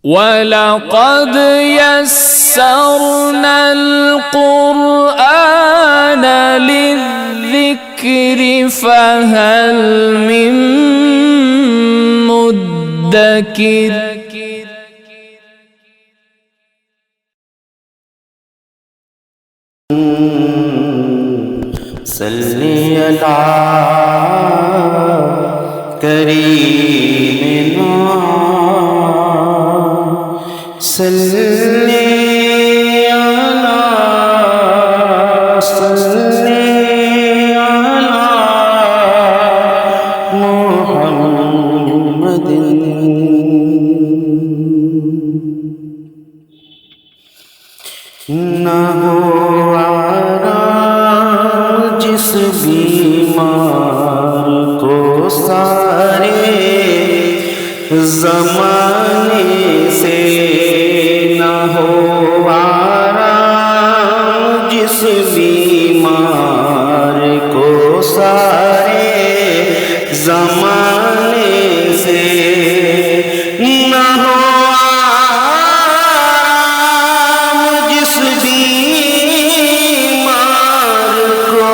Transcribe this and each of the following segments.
وَلَقَدْ يَسَّرْنَا الْقُرْآنَ لِلذِّكْرِ فَهَلْ مِن مُّدَّكِرٍ صلی علی کریمنا صلی محمد نہ ہو آرام جس بیمار کو سارے زمانے سے، نہ ہو آرام جس بیمار کو سارے زمانے سے، نہ ہو آرام جس بیمار کو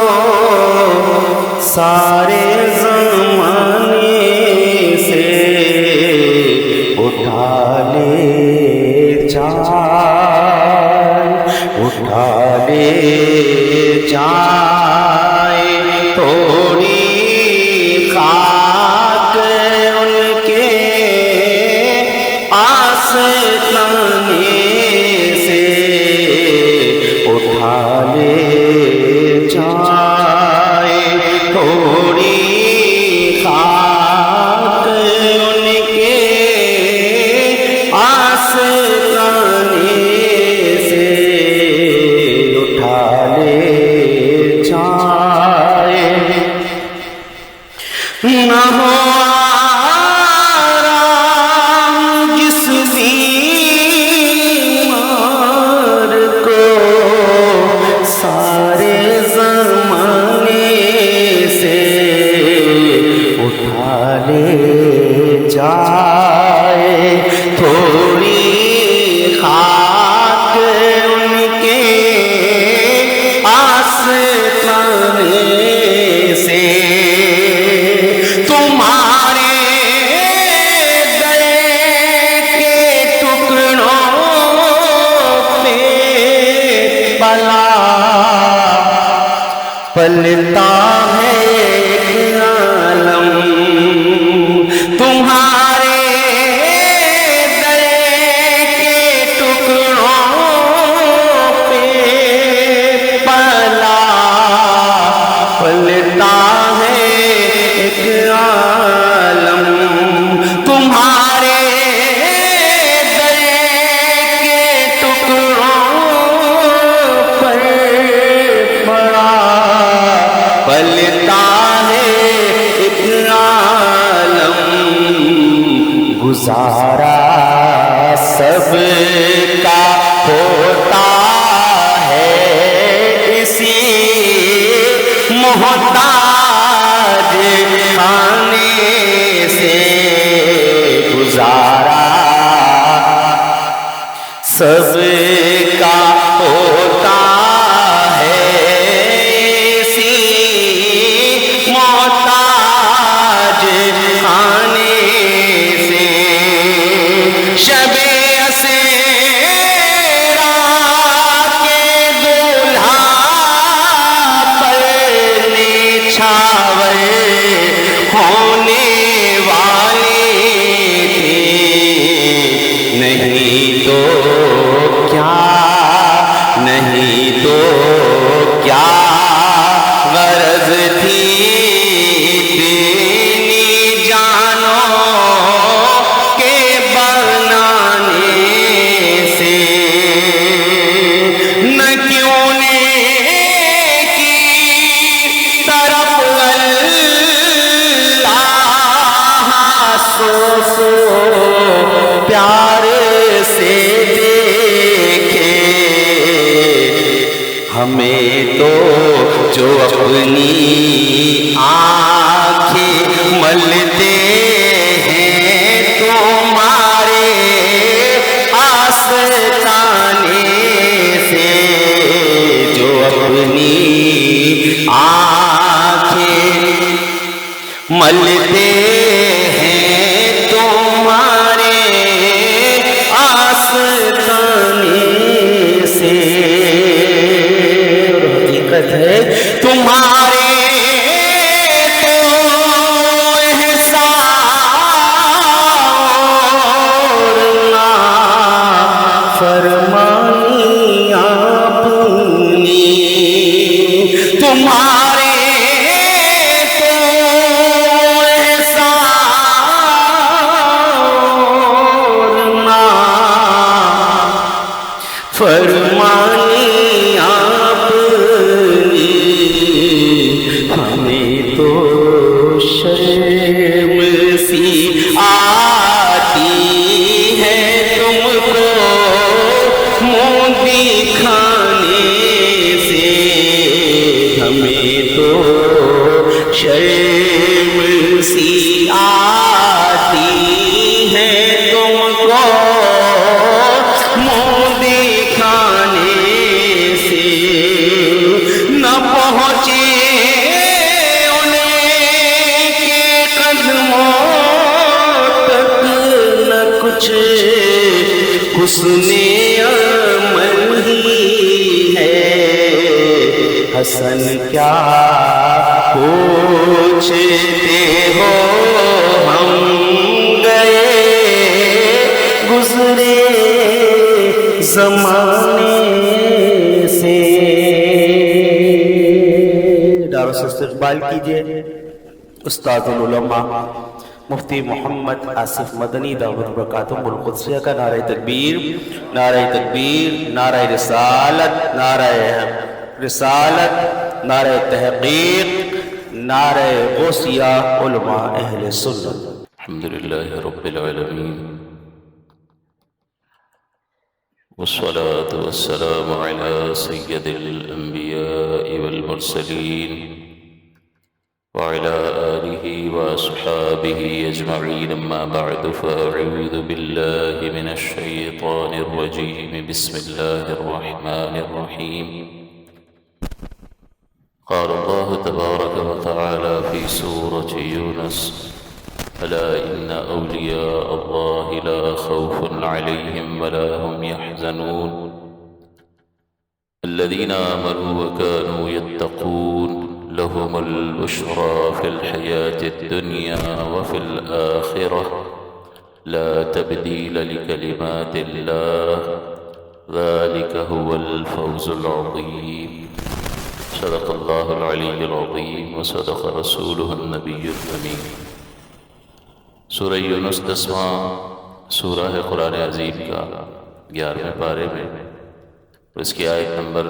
سارے زمانے سے، اٹھا لے جائے تھوڑی خاک ان کے آستانے سے، اٹھا لے جائے تھوڑی خاک ان کے آستانے سے، اٹھا لے جائے نہ ہو آرام جس بیمار کو سارے زمانے سے، اٹھا لے جائے تھوڑی خاک ان کے آستانے سے، تمہارے گلے کے ٹکڑوں پہ پلتا ہے ایک عالم، تمہارے گلے کے ٹکڑوں پہ پلتا ہے ایک عالم، تمہارے گلے کے ٹکڑوں پر پلتا ہے ایک عالم، گزارا سب کا ہوتا ہے اسی محتاج خانے سے، گزارا سب کا ہوتا ہے اسی محتاج خانے سے، شب اسیرا کے دولہا پر نچھاور ہونے والے تھے، نہیں تو کیا غرض تھی تیری جانوں کے بنانے سے، نہ کیوں نیکی طرف اللہ سو پیار سے دیکھے، ہمیں تو جو اپنی آنکھیں ملتے ہیں تمہارے ملتے ہیں تمہارے آستانے سے، حقیقت ہے تمہارے فرمانی آپ نے، ہمیں تو شرم سی آتی ہے تم کو منہ دکھانے سے، ہمیں تو شرم سی آتی ہے تم کو حسن عمل ہی ہے، حسن کیا پوچھتے ہو، ہم گئے گزرے زمانے سے۔ دعوت سے استقبال کیجئے استاد العلماء مفتی محمد آصف مدنی دعوت برکاتہم القدسیہ کا نعرہ تکبیر، نعرہ تکبیر، نعرہ رسالت، نعرہ رسالت، نعرہ تحقیق، نعرہ غوثیہ علماء اہل سنت۔ الحمدللہ رب العالمین والصلاة والسلام على سید الانبیاء والمرسلین وعلى آله وأصحابه أجمعين، أما بعد فأعوذ بالله من الشيطان الرجيم، بسم الله الرحمن الرحيم. قال الله تبارك وتعالى في سورة يونس: ألا إن أولياء الله لا خوف عليهم ولا هم يحزنون الذين آمنوا وكانوا يتقون لهم البشرى في الحياة الدنيا وفي الآخرة لا تبديل لكلمات الله ذلك هو الفوز العظيم. صدق الله العلي العظيم وصدق رسوله النبي الأمين. سورہ یونس 10واں سورہ ہے قرآن عظیم کا 11ویں پارے میں، اس کی آیت نمبر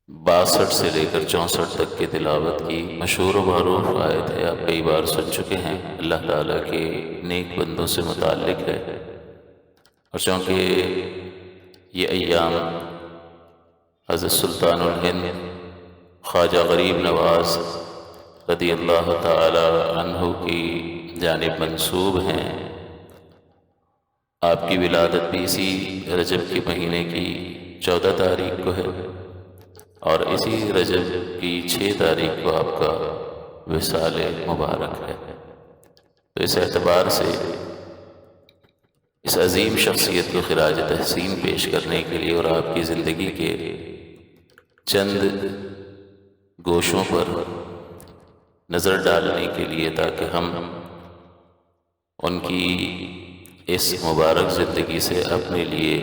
62 سے لے کر 64 تک کی تلاوت کی مشہور و معروف آیت ہے، آپ کئی بار سن چکے ہیں، اللہ تعالیٰ کے نیک بندوں سے متعلق ہے، اور چونکہ یہ ایام حضرت سلطان الہند خواجہ غریب نواز رضی اللہ تعالی عنہ کی جانب منسوب ہیں، آپ کی ولادت بھی اسی رجب کے مہینے کی 14 تاریخ کو ہے، اور اسی رجب کی 6 تاریخ کو آپ کا وصال مبارک ہے۔ تو اس اعتبار سے اس عظیم شخصیت کو خراج تحسین پیش کرنے کے لیے اور آپ کی زندگی کے چند گوشوں پر نظر ڈالنے کے لیے، تاکہ ہم ان کی اس مبارک زندگی سے اپنے لیے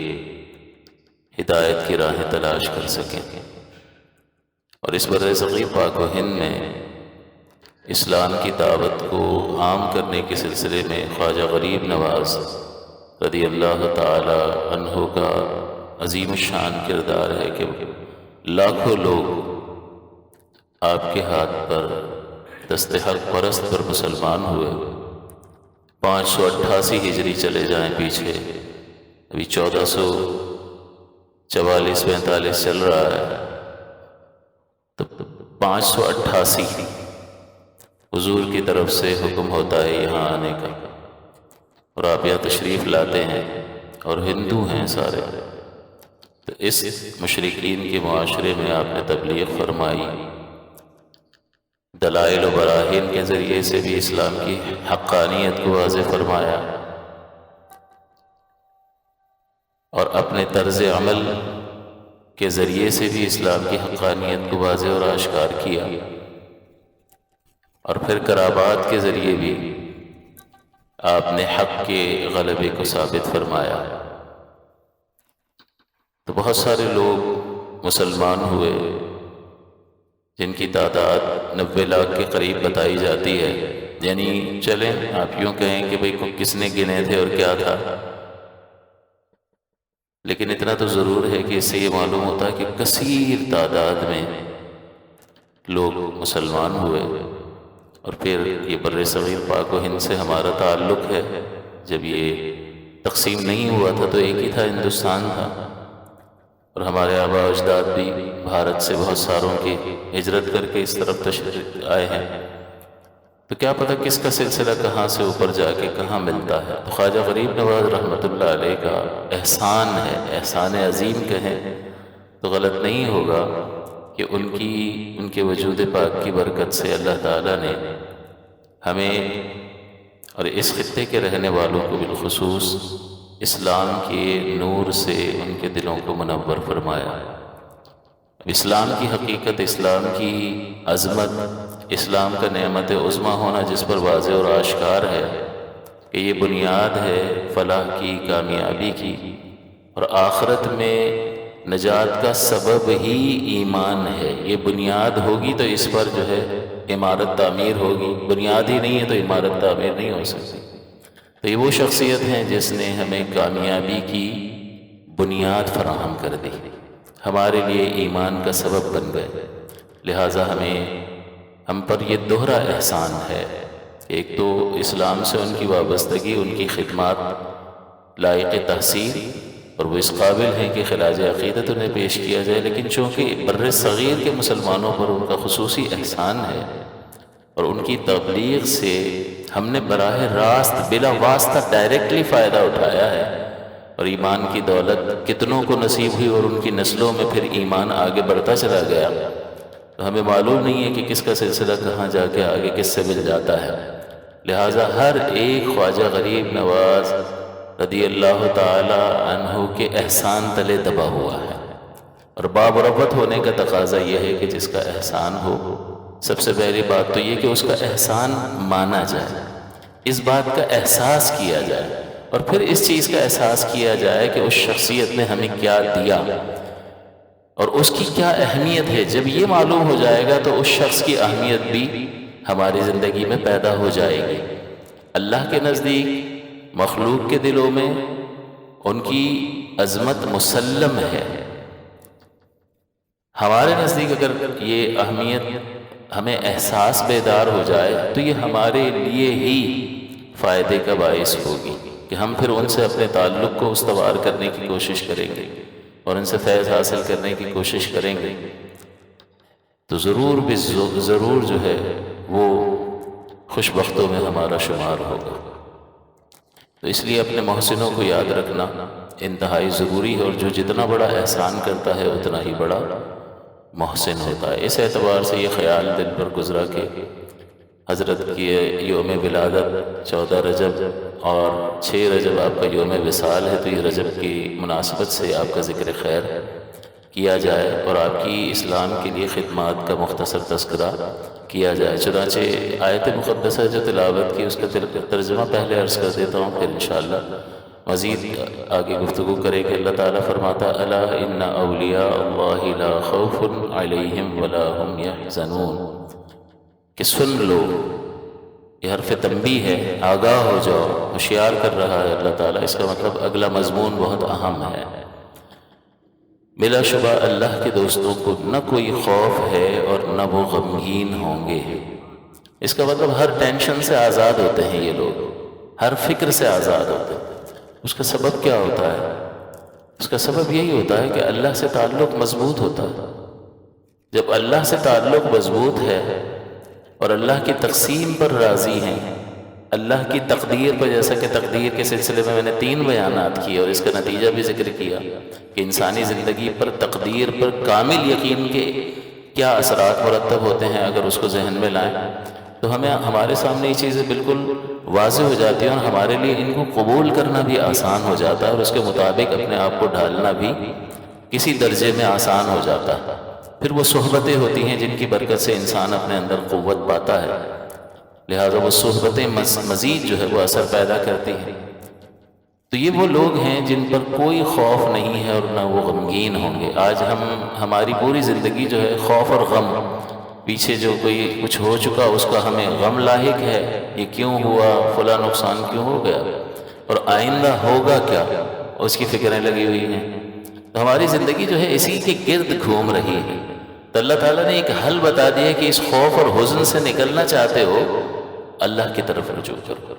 ہدایت کی راہیں تلاش کر سکیں، اور اس بر صغیر پاک و ہند میں اسلام کی دعوت کو عام کرنے کے سلسلے میں خواجہ غریب نواز رضی اللہ تعالی عنہ کا عظیم الشان کردار ہے کہ لاکھوں لوگ آپ کے ہاتھ پر دست حق پرست پر مسلمان ہوئے۔ 588 ہجری چلے جائیں پیچھے، ابھی 1444-45 چل رہا ہے، تو 588 حضور کی طرف سے حکم ہوتا ہے یہاں آنے کا، اور آپ یہاں تشریف لاتے ہیں، اور ہندو ہیں سارے، تو اس مشرکین کے معاشرے میں آپ نے تبلیغ فرمائی، دلائل و براہین کے ذریعے سے بھی اسلام کی حقانیت کو واضح فرمایا، اور اپنے طرز عمل کے ذریعے سے بھی اسلام کی حقانیت کو واضح اور آشکار کیا، اور پھر کرامات کے ذریعے بھی آپ نے حق کے غلبے کو ثابت فرمایا۔ تو بہت سارے لوگ مسلمان ہوئے جن کی تعداد 90 لاکھ کے قریب بتائی جاتی ہے، یعنی چلیں آپ یوں کہیں کہ بھئی کس نے گنے تھے اور کیا تھا، لیکن اتنا تو ضرور ہے کہ اس سے یہ معلوم ہوتا ہے کہ کثیر تعداد میں لوگ مسلمان ہوئے، اور پھر یہ بر صغیر پاک و ہند سے ہمارا تعلق ہے۔ جب یہ تقسیم نہیں ہوا تھا تو ایک ہی تھا، ہندوستان تھا، اور ہمارے آباء و اجداد بھی بھارت سے بہت ساروں کی ہجرت کر کے اس طرف تشریف آئے ہیں، تو کیا پتہ کس کا سلسلہ کہاں سے اوپر جا کے کہاں ملتا ہے۔ تو خواجہ غریب نواز رحمۃ اللہ علیہ کا احسان ہے، احسان عظیم کہیں تو غلط نہیں ہوگا کہ ان کے وجود پاک کی برکت سے اللہ تعالیٰ نے ہمیں اور اس خطے کے رہنے والوں کو بالخصوص اسلام کے نور سے ان کے دلوں کو منور فرمایا۔ اسلام کی حقیقت، اسلام کی عظمت، اسلام کا نعمت عظمیٰ ہونا جس پر واضح اور آشکار ہے کہ یہ بنیاد ہے فلاح کی، کامیابی کی، اور آخرت میں نجات کا سبب ہی ایمان ہے۔ یہ بنیاد ہوگی تو اس پر جو ہے عمارت تعمیر ہوگی، بنیاد ہی نہیں ہے تو عمارت تعمیر نہیں ہو سکتی۔ تو یہ وہ شخصیت ہیں جس نے ہمیں کامیابی کی بنیاد فراہم کر دی، ہمارے لیے ایمان کا سبب بن گئے۔ لہٰذا ہم پر یہ دوہرا احسان ہے، ایک تو اسلام سے ان کی وابستگی، ان کی خدمات لائق تحسین، اور وہ اس قابل ہیں کہ خراج عقیدت انہیں پیش کیا جائے، لیکن چونکہ بر صغیر کے مسلمانوں پر ان کا خصوصی احسان ہے، اور ان کی تبلیغ سے ہم نے براہ راست بلا واسطہ ڈائریکٹلی فائدہ اٹھایا ہے، اور ایمان کی دولت کتنوں کو نصیب ہوئی، اور ان کی نسلوں میں پھر ایمان آگے بڑھتا چلا گیا۔ تو ہمیں معلوم نہیں ہے کہ کس کا سلسلہ کہاں جا کے آگے کس سے مل جاتا ہے۔ لہٰذا ہر ایک خواجہ غریب نواز رضی اللہ تعالی عنہ کے احسان تلے دبا ہوا ہے، اور بابرکت ہونے کا تقاضا یہ ہے کہ جس کا احسان ہو، سب سے پہلی بات تو یہ کہ اس کا احسان مانا جائے، اس بات کا احساس کیا جائے، اور پھر اس چیز کا احساس کیا جائے کہ اس شخصیت نے ہمیں کیا دیا اور اس کی کیا اہمیت ہے۔ جب یہ معلوم ہو جائے گا تو اس شخص کی اہمیت بھی ہماری زندگی میں پیدا ہو جائے گی۔ اللہ کے نزدیک، مخلوق کے دلوں میں ان کی عظمت مسلم ہے، ہمارے نزدیک اگر یہ اہمیت ہمیں احساس بیدار ہو جائے تو یہ ہمارے لیے ہی فائدے کا باعث ہوگی کہ ہم پھر ان سے اپنے تعلق کو استوار کرنے کی کوشش کریں گے اور ان سے فیض حاصل کرنے کی کوشش کریں گے، تو ضرور جو ہے وہ خوش بختوں میں ہمارا شمار ہوگا۔ تو اس لیے اپنے محسنوں کو یاد رکھنا انتہائی ضروری ہے، اور جو جتنا بڑا احسان کرتا ہے اتنا ہی بڑا محسن ہوتا ہے۔ اس اعتبار سے یہ خیال دل پر گزرا کہ حضرت کی یوم ولادت 14 رجب اور 6 رجب آپ کا یوم وصال ہے، تو یہ رجب کی مناسبت سے آپ کا ذکر خیر کیا جائے اور آپ کی اسلام کے لیے خدمات کا مختصر تذکرہ کیا جائے۔ چنانچہ آیت مقدسہ جو تلاوت کی اس کا ترجمہ پہلے عرض کر دیتا ہوں، پھر انشاءاللہ مزید آگے گفتگو کریں گے۔ اللہ تعالیٰ فرماتا الا ان اولیاء اللہ لا خوف علیہم ولا هم یحزنون، کہ سن لو، یہ حرف تنبیہ ہے، آگاہ ہو جاؤ، ہوشیار کر رہا ہے اللہ تعالیٰ۔ اس کا مطلب اگلا مضمون بہت اہم ہے۔ بلا شبہ اللہ کے دوستوں کو نہ کوئی خوف ہے اور نہ وہ غمگین ہوں گے۔ اس کا مطلب ہر ٹینشن سے آزاد ہوتے ہیں یہ لوگ، ہر فکر سے آزاد ہوتے ہیں۔ اس کا سبب کیا ہوتا ہے؟ اس کا سبب یہی ہوتا ہے کہ اللہ سے تعلق مضبوط ہوتا ہے۔ جب اللہ سے تعلق مضبوط ہے اور اللہ کی تقسیم پر راضی ہیں، اللہ کی تقدیر پر، جیسا کہ تقدیر کے سلسلے میں نے 3 بیانات کیے اور اس کا نتیجہ بھی ذکر کیا کہ انسانی زندگی پر تقدیر پر کامل یقین کیا اثرات مرتب ہوتے ہیں اگر اس کو ذہن میں لائیں تو ہمیں ہمارے سامنے یہ چیزیں بالکل واضح ہو جاتی ہیں، اور ہمارے لیے ان کو قبول کرنا بھی آسان ہو جاتا ہے، اور اس کے مطابق اپنے آپ کو ڈھالنا بھی کسی درجے میں آسان ہو جاتا ہے۔ پھر وہ صحبتیں ہوتی ہیں جن کی برکت سے انسان اپنے اندر قوت پاتا ہے، لہذا وہ صحبتیں مزید جو ہے وہ اثر پیدا کرتی ہیں۔ تو یہ وہ لوگ ہیں جن پر کوئی خوف نہیں ہے اور نہ وہ غمگین ہوں گے۔ آج ہماری پوری زندگی جو ہے خوف اور غم، پیچھے جو کوئی کچھ ہو چکا اس کا ہمیں غم لاحق ہے، یہ کیوں ہوا، فلاں نقصان کیوں ہو گیا، اور آئندہ ہوگا کیا، اس کی فکریں لگی ہوئی ہیں۔ تو ہماری زندگی جو ہے اسی کے گرد گھوم رہی ہے۔ تو اللہ تعالیٰ نے ایک حل بتا دیا کہ اس خوف اور حزن سے نکلنا چاہتے ہو، اللہ کی طرف رجوع کرو۔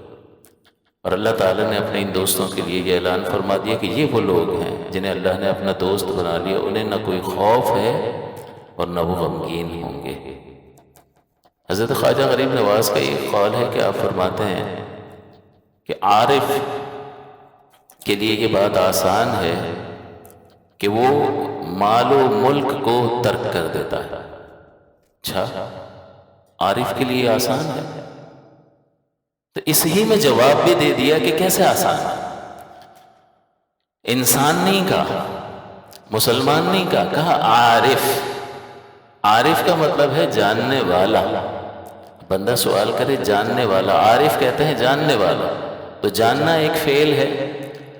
اور اللہ تعالیٰ نے اپنے ان دوستوں کے لیے یہ اعلان فرما دیا کہ یہ وہ لوگ ہیں جنہیں اللہ نے اپنا دوست بنا لیا، انہیں نہ کوئی خوف ہے اور نہ وہ غمگین ہوں گے۔ حضرت خواجہ غریب نواز کا یہ قول ہے کہ آپ فرماتے ہیں کہ عارف کے لیے یہ بات آسان ہے کہ وہ مال و ملک کو ترک کر دیتا ہے۔ اچھا، عارف کے لیے آسان ہے؟ تو اس ہی میں جواب بھی دے دیا کہ کیسے آسان ہے۔ انسان نہیں کہا، مسلمان نہیں کہا عارف۔ عارف کا مطلب ہے جاننے والا۔ بندہ سوال کرے جاننے والا، عارف کہتے ہیں جاننے والا۔ تو جاننا ایک فعل ہے،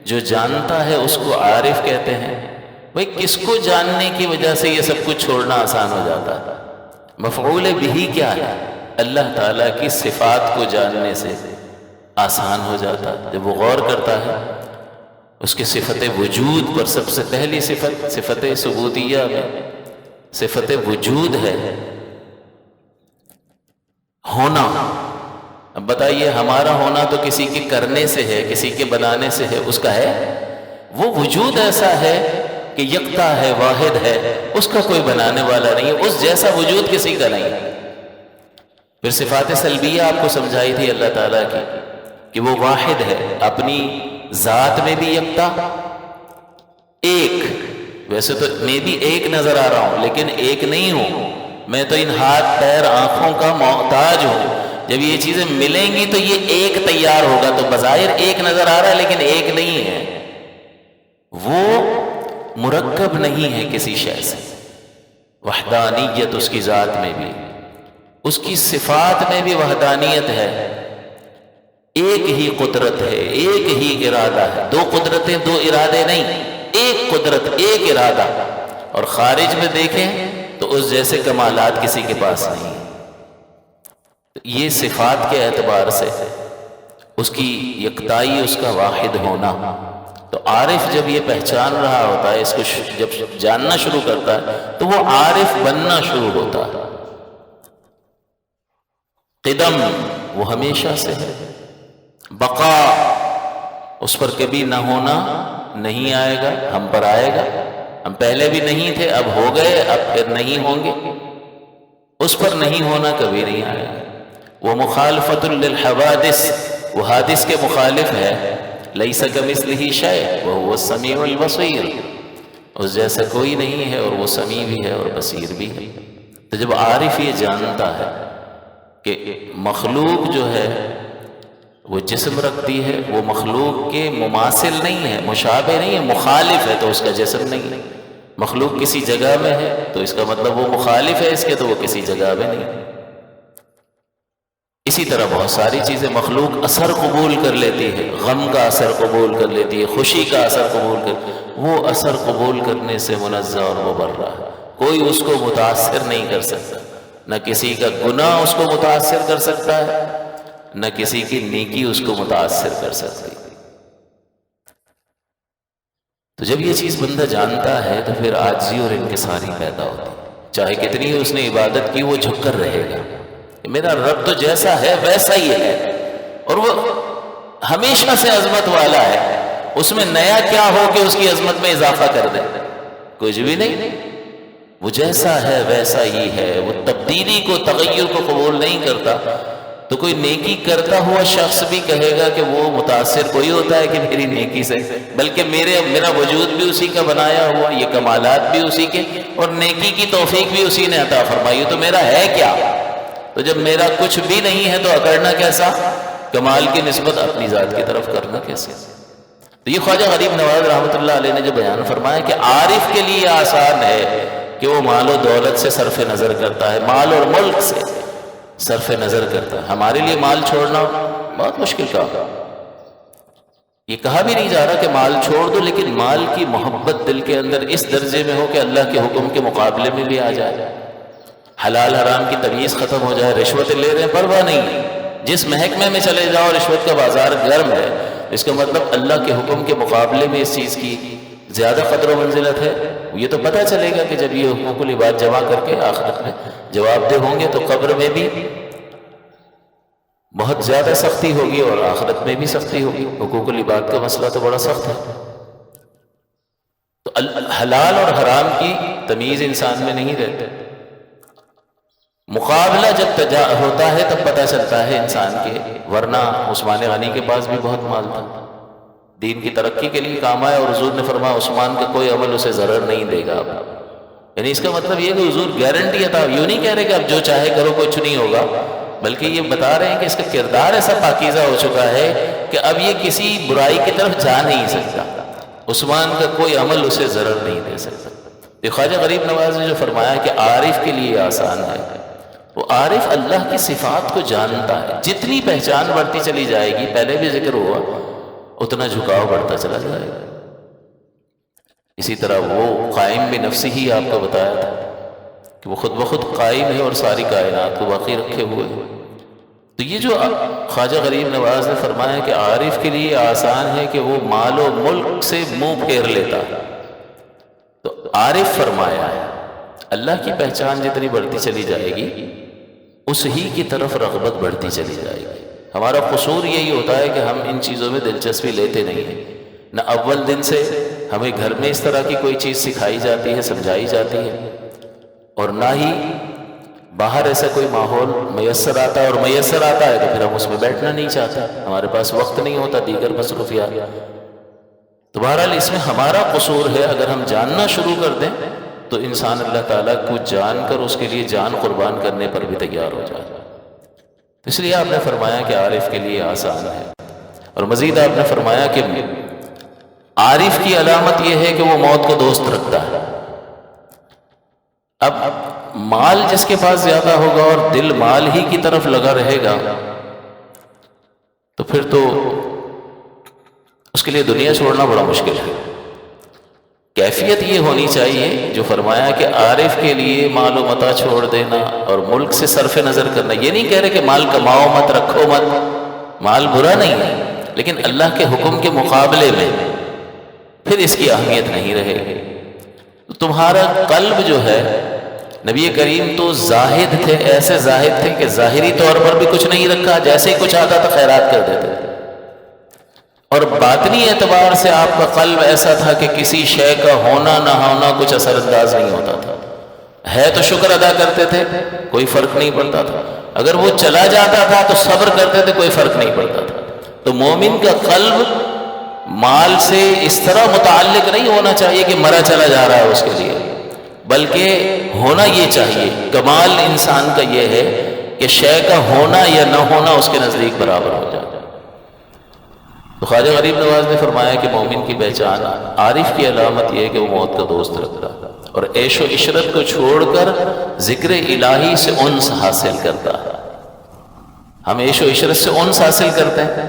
جو جانتا ہے اس کو عارف کہتے ہیں۔ بھئی کس کو جاننے کی وجہ سے یہ سب کچھ چھوڑنا آسان ہو جاتا ہے؟ مفعول بہ کیا ہے؟ اللہ تعالیٰ کی صفات کو جاننے سے آسان ہو جاتا ہے۔ جب وہ غور کرتا ہے اس کے صفت وجود پر، سب سے پہلی صفت ثبوتیہ میں صفت وجود ہے، ہونا۔ اب بتائیے ہمارا ہونا تو کسی کے کرنے سے ہے، کسی کے بنانے سے ہے، اس کا ہے؟ وہ وجود ایسا ہے کہ یکتا ہے، واحد ہے، اس کا کوئی بنانے والا نہیں ہے، اس جیسا وجود کسی کا نہیں ہے۔ پھر صفات سلبیہ آپ کو سمجھائی تھی اللہ تعالیٰ کی کہ وہ واحد ہے، اپنی ذات میں بھی یکتا، ایک۔ ویسے تو میں بھی ایک نظر آ رہا ہوں لیکن ایک نہیں ہوں، میں تو ان ہاتھ پیر آنکھوں کا محتاج ہوں۔ جب یہ چیزیں ملیں گی تو یہ ایک تیار ہوگا، تو بظاہر ایک نظر آ رہا ہے لیکن ایک نہیں ہے۔ وہ مرکب نہیں ہے کسی شے سے، وحدانیت اس کی ذات میں بھی، اس کی صفات میں بھی وحدانیت ہے۔ ایک ہی قدرت ہے، ایک ہی ارادہ ہے، دو قدرتیں دو ارادے نہیں، ایک قدرت ایک ارادہ۔ اور خارج میں دیکھیں تو اس جیسے کمالات کسی کے پاس نہیں۔ یہ صفات کے اعتبار سے اس کی یکتائی، اس کا واحد ہونا۔ تو عارف جب یہ پہچان رہا ہوتا ہے، اس کو جب جاننا شروع کرتا ہے تو وہ عارف بننا شروع ہوتا ہے۔ قدم وہ ہمیشہ سے ہے، بقا اس پر کبھی نہ ہونا نہیں آئے گا، ہم پر آئے گا۔ ہم پہلے بھی نہیں تھے، اب ہو گئے، اب پھر نہیں ہوں گے۔ اس پر نہیں ہونا کبھی نہیں آئے گا۔ وہ مخالفت للحوادث، وہ حادث کے مخالف ہے۔ لیس کمثلہ شیء وہو السمیع البصیر، اس جیسا کوئی نہیں ہے اور وہ سمیع بھی ہے اور بصیر بھی ہے۔ تو جب عارف یہ جانتا ہے کہ مخلوق جو ہے وہ جسم رکھتی ہے، وہ مخلوق کے مماثل نہیں ہے، مشابہ نہیں ہے، مخالف ہے، تو اس کا جسم نہیں ہے۔ مخلوق کسی جگہ میں ہے تو اس کا مطلب وہ مخالف ہے اس کے، تو وہ کسی جگہ میں نہیں ہے۔ اسی طرح بہت ساری چیزیں مخلوق اثر قبول کر لیتی ہے، غم کا اثر قبول کر لیتی ہے، خوشی کا اثر قبول کر، وہ اثر قبول کرنے سے منزہ اور مبرہ ہے۔ کوئی اس کو متاثر نہیں کر سکتا، نہ کسی کا گناہ اس کو متاثر کر سکتا ہے، نہ کسی کی نیکی اس کو متاثر کر سکتی۔ تو جب یہ چیز بندہ جانتا ہے تو پھر عاجزی اور انکساری پیدا ہوتی ہے۔ چاہے کتنی اس نے عبادت کی، وہ جھک کر رہے گا۔ میرا رب تو جیسا ہے ویسا ہی ہے، اور وہ ہمیشہ سے عظمت والا ہے، اس میں نیا کیا ہو کہ اس کی عظمت میں اضافہ کر دے؟ کچھ بھی نہیں۔ وہ جیسا ہے ویسا ہی ہے، وہ تبدیلی کو، تغیر کو قبول نہیں کرتا۔ تو کوئی نیکی کرتا ہوا شخص بھی کہے گا کہ وہ متاثر کوئی ہوتا ہے کہ میری نیکی سے، بلکہ میرا وجود بھی اسی کا بنایا ہوا، یہ کمالات بھی اسی کے، اور نیکی کی توفیق بھی اسی نے عطا فرمائی، تو میرا ہے کیا؟ تو جب میرا کچھ بھی نہیں ہے تو اکڑنا کیسا؟ کمال کی نسبت اپنی ذات کی طرف کرنا کیسے؟ تو یہ خواجہ غریب نواز رحمۃ اللہ علیہ نے جو بیان فرمایا کہ عارف کے لیے آسان ہے کہ وہ مال و دولت سے صرف نظر کرتا ہے، مال اور ملک سے صرف نظر کرتا ہے۔ ہمارے لیے مال چھوڑنا بہت مشکل کام ہے۔ یہ کہا بھی نہیں جا رہا کہ مال چھوڑ دو، لیکن مال کی محبت دل کے اندر اس درجے میں ہو کہ اللہ کے حکم کے مقابلے میں بھی آ جائے، حلال حرام کی تمیز ختم ہو جائے، رشوت لے رہے ہیں پرواہ نہیں، جس محکمے میں چلے جاؤ رشوت کا بازار گرم ہے، اس کا مطلب اللہ کے حکم کے مقابلے میں اس چیز کی زیادہ قدر و منزلت ہے۔ یہ تو پتہ چلے گا کہ جب یہ حقوق العباد جمع کر کے آخرت میں جواب دہ ہوں گے تو قبر میں بھی بہت زیادہ سختی ہوگی اور آخرت میں بھی سختی ہوگی۔ حقوق العباد کا مسئلہ تو بڑا سخت ہے۔ تو حلال اور حرام کی تمیز انسان میں نہیں رہتی، مقابلہ جب ہوتا ہے تب پتہ چلتا ہے انسان کے، ورنہ عثمان غنی کے پاس بھی بہت مال تھا، دین کی ترقی کے لیے کام آیا، اور حضور نے فرمایا عثمان کا کوئی عمل اسے ضرر نہیں دے گا۔ یعنی اس کا مطلب یہ کہ حضور گارنٹی عطا، یوں نہیں کہہ رہے کہ اب جو چاہے کرو کچھ نہیں ہوگا، بلکہ یہ بتا رہے ہیں کہ اس کا کردار ایسا پاکیزہ ہو چکا ہے کہ اب یہ کسی برائی کی طرف جا نہیں سکتا، عثمان کا کوئی عمل اسے ضرر نہیں دے سکتا۔ یہ خواجہ غریب نواز نے جو فرمایا کہ عارف کے لیے آسان ہے، وہ عارف اللہ کی صفات کو جانتا ہے، جتنی پہچان بڑھتی چلی جائے گی، پہلے بھی ذکر ہوا، اتنا جھکاؤ بڑھتا چلا جائے گا۔ اسی طرح وہ قائم بنفسہ ہی آپ کو بتایا تھا کہ وہ خود بخود قائم ہے اور ساری کائنات کو باقی رکھے ہوئے ہے۔ تو یہ جو خواجہ غریب نواز نے فرمایا کہ عارف کے لیے آسان ہے کہ وہ مال و ملک سے منہ پھیر لیتا ہے، تو عارف فرمایا ہے اللہ کی پہچان جتنی بڑھتی چلی جائے گی اس ہی کی طرف رغبت بڑھتی چلی جائے گی۔ ہمارا قصور یہی ہوتا ہے کہ ہم ان چیزوں میں دلچسپی لیتے نہیں ہیں، نہ اول دن سے ہمیں گھر میں اس طرح کی کوئی چیز سکھائی جاتی ہے، سمجھائی جاتی ہے، اور نہ ہی باہر ایسا کوئی ماحول میسر آتا ہے، اور میسر آتا ہے تو پھر ہم اس میں بیٹھنا نہیں چاہتے، ہمارے پاس وقت نہیں ہوتا، دیگر مصروفیات۔ تو بہرحال اس میں ہمارا قصور ہے، اگر ہم جاننا شروع کر دیں تو انسان اللہ تعالیٰ کو جان کر اس کے لیے جان قربان کرنے پر بھی تیار ہو جائے۔ اس لیے آپ نے فرمایا کہ عارف کے لیے آسان ہے، اور مزید آپ نے فرمایا کہ عارف کی علامت یہ ہے کہ وہ موت کو دوست رکھتا ہے۔ اب مال جس کے پاس زیادہ ہوگا اور دل مال ہی کی طرف لگا رہے گا تو پھر تو اس کے لیے دنیا چھوڑنا بڑا مشکل ہے۔ کیفیت یہ ہونی چاہیے جو فرمایا کہ عارف کے لیے مال و متاع چھوڑ دینا اور ملک سے صرف نظر کرنا۔ یہ نہیں کہہ رہے کہ مال کماؤ مت، رکھو مت، مال برا نہیں ہے، لیکن اللہ کے حکم کے مقابلے میں پھر اس کی اہمیت نہیں رہے گی۔ تمہارا قلب جو ہے، نبی کریم تو زاہد تھے، ایسے زاہد تھے کہ ظاہری طور پر بھی کچھ نہیں رکھا، جیسے ہی کچھ آتا تو خیرات کر دیتے تھے، اور باطنی اعتبار سے آپ کا قلب ایسا تھا کہ کسی شے کا ہونا نہ ہونا کچھ اثر انداز نہیں ہوتا تھا، ہے تو شکر ادا کرتے تھے، کوئی فرق نہیں پڑتا تھا، اگر وہ چلا جاتا تھا تو صبر کرتے تھے، کوئی فرق نہیں پڑتا تھا۔ تو مومن کا قلب مال سے اس طرح متعلق نہیں ہونا چاہیے کہ مرا چلا جا رہا ہے اس کے لیے، بلکہ ہونا یہ چاہیے، کمال انسان کا یہ ہے کہ شے کا ہونا یا نہ ہونا اس کے نزدیک برابر ہو جائے۔ تو خواجہ غریب نواز نے فرمایا کہ مومن کی پہچان، عارف کی علامت یہ ہے کہ وہ موت کا دوست رکھتا اور عیش و عشرت کو چھوڑ کر ذکر الہی سے انس حاصل کرتا۔ ہم عیش و عشرت سے انس حاصل کرتے ہیں،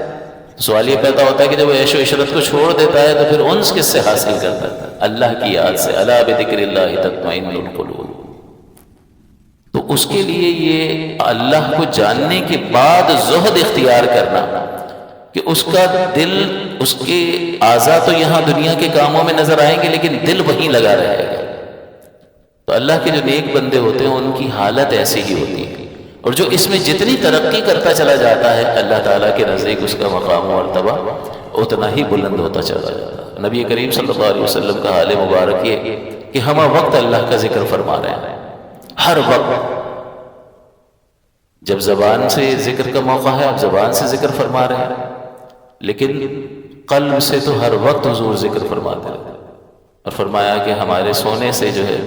سوال یہ پیدا ہوتا ہے کہ جب وہ عیش و عشرت کو چھوڑ دیتا ہے تو پھر انس کس سے حاصل کرتا ہے؟ اللہ کی یاد سے، الا بذکر اللہ تطمئن القلوب۔ تو اس کے لیے یہ اللہ کو جاننے کے بعد زہد اختیار کرنا کہ اس کا دل، اس کے اعضاء تو یہاں دنیا کے کاموں میں نظر آئیں گے لیکن دل وہیں لگا رہے گا۔ تو اللہ کے جو نیک بندے ہوتے ہیں ان کی حالت ایسی ہی ہوتی ہے، اور جو اس میں جتنی ترقی کرتا چلا جاتا ہے اللہ تعالیٰ کے نزدیک اس کا مقام و مرتبہ اتنا ہی بلند ہوتا چلا جاتا ہے۔ نبی کریم صلی اللہ علیہ وسلم کا حال مبارک یہ کہ ہم وقت اللہ کا ذکر فرما رہے ہیں، ہر وقت جب زبان سے ذکر کا موقع ہے آپ زبان سے ذکر فرما رہے ہیں، لیکن قلب سے تو ہر وقت حضور ذکر فرماتے رہتے، اور فرمایا کہ ہمارے سونے سے جو ہے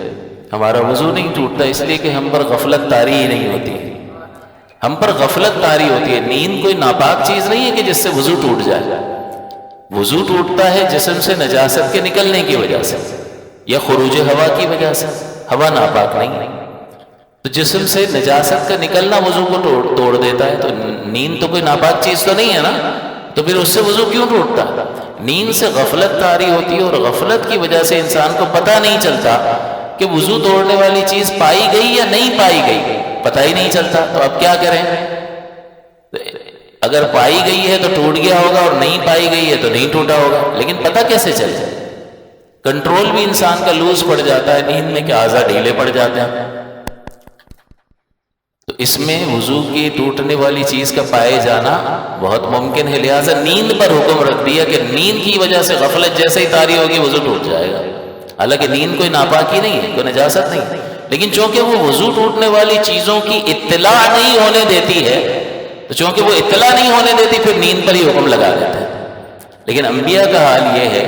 ہمارا وضو نہیں ٹوٹتا، اس لیے کہ ہم پر غفلت طاری ہی نہیں ہوتی، ہم پر غفلت طاری ہوتی ہے۔ نیند کوئی ناپاک چیز نہیں ہے کہ جس سے وضو ٹوٹ جائے، وضو ٹوٹتا ہے جسم سے نجاست کے نکلنے کی وجہ سے یا خروج ہوا کی وجہ سے، ہوا ناپاک نہیں ہے، تو جسم سے نجاست کا نکلنا وضو کو توڑ دیتا ہے۔ تو نیند تو کوئی ناپاک چیز تو نہیں ہے نا، تو پھر اس سے وضو کیوں ٹوٹتا؟ نیند سے غفلت طاری ہوتی ہے، اور غفلت کی وجہ سے انسان کو پتہ نہیں چلتا کہ وضو توڑنے والی چیز پائی گئی یا نہیں پائی گئی، پتہ ہی نہیں چلتا۔ تو اب کیا کریں؟ اگر پائی گئی ہے تو ٹوٹ گیا ہوگا، اور نہیں پائی گئی ہے تو نہیں ٹوٹا ہوگا، لیکن پتہ کیسے چلے؟ کنٹرول بھی انسان کا لوز پڑ جاتا ہے نیند میں، کہ اعضاء ڈھیلے پڑ جاتے ہیں۔ تو اس میں وضو کی ٹوٹنے والی چیز کا پائے جانا بہت ممکن ہے، لہٰذا نیند پر حکم رکھ دیا کہ نیند کی وجہ سے غفلت جیسے ہی طاری ہوگی وضو ٹوٹ جائے گا۔ حالانکہ نیند کوئی ناپاکی نہیں ہے، کوئی نجاست نہیں ہے، لیکن چونکہ وہ وضو ٹوٹنے والی چیزوں کی اطلاع نہیں ہونے دیتی ہے، تو چونکہ وہ اطلاع نہیں ہونے دیتی پھر نیند پر ہی حکم لگا دیتے ہیں۔ لیکن انبیاء کا حال یہ ہے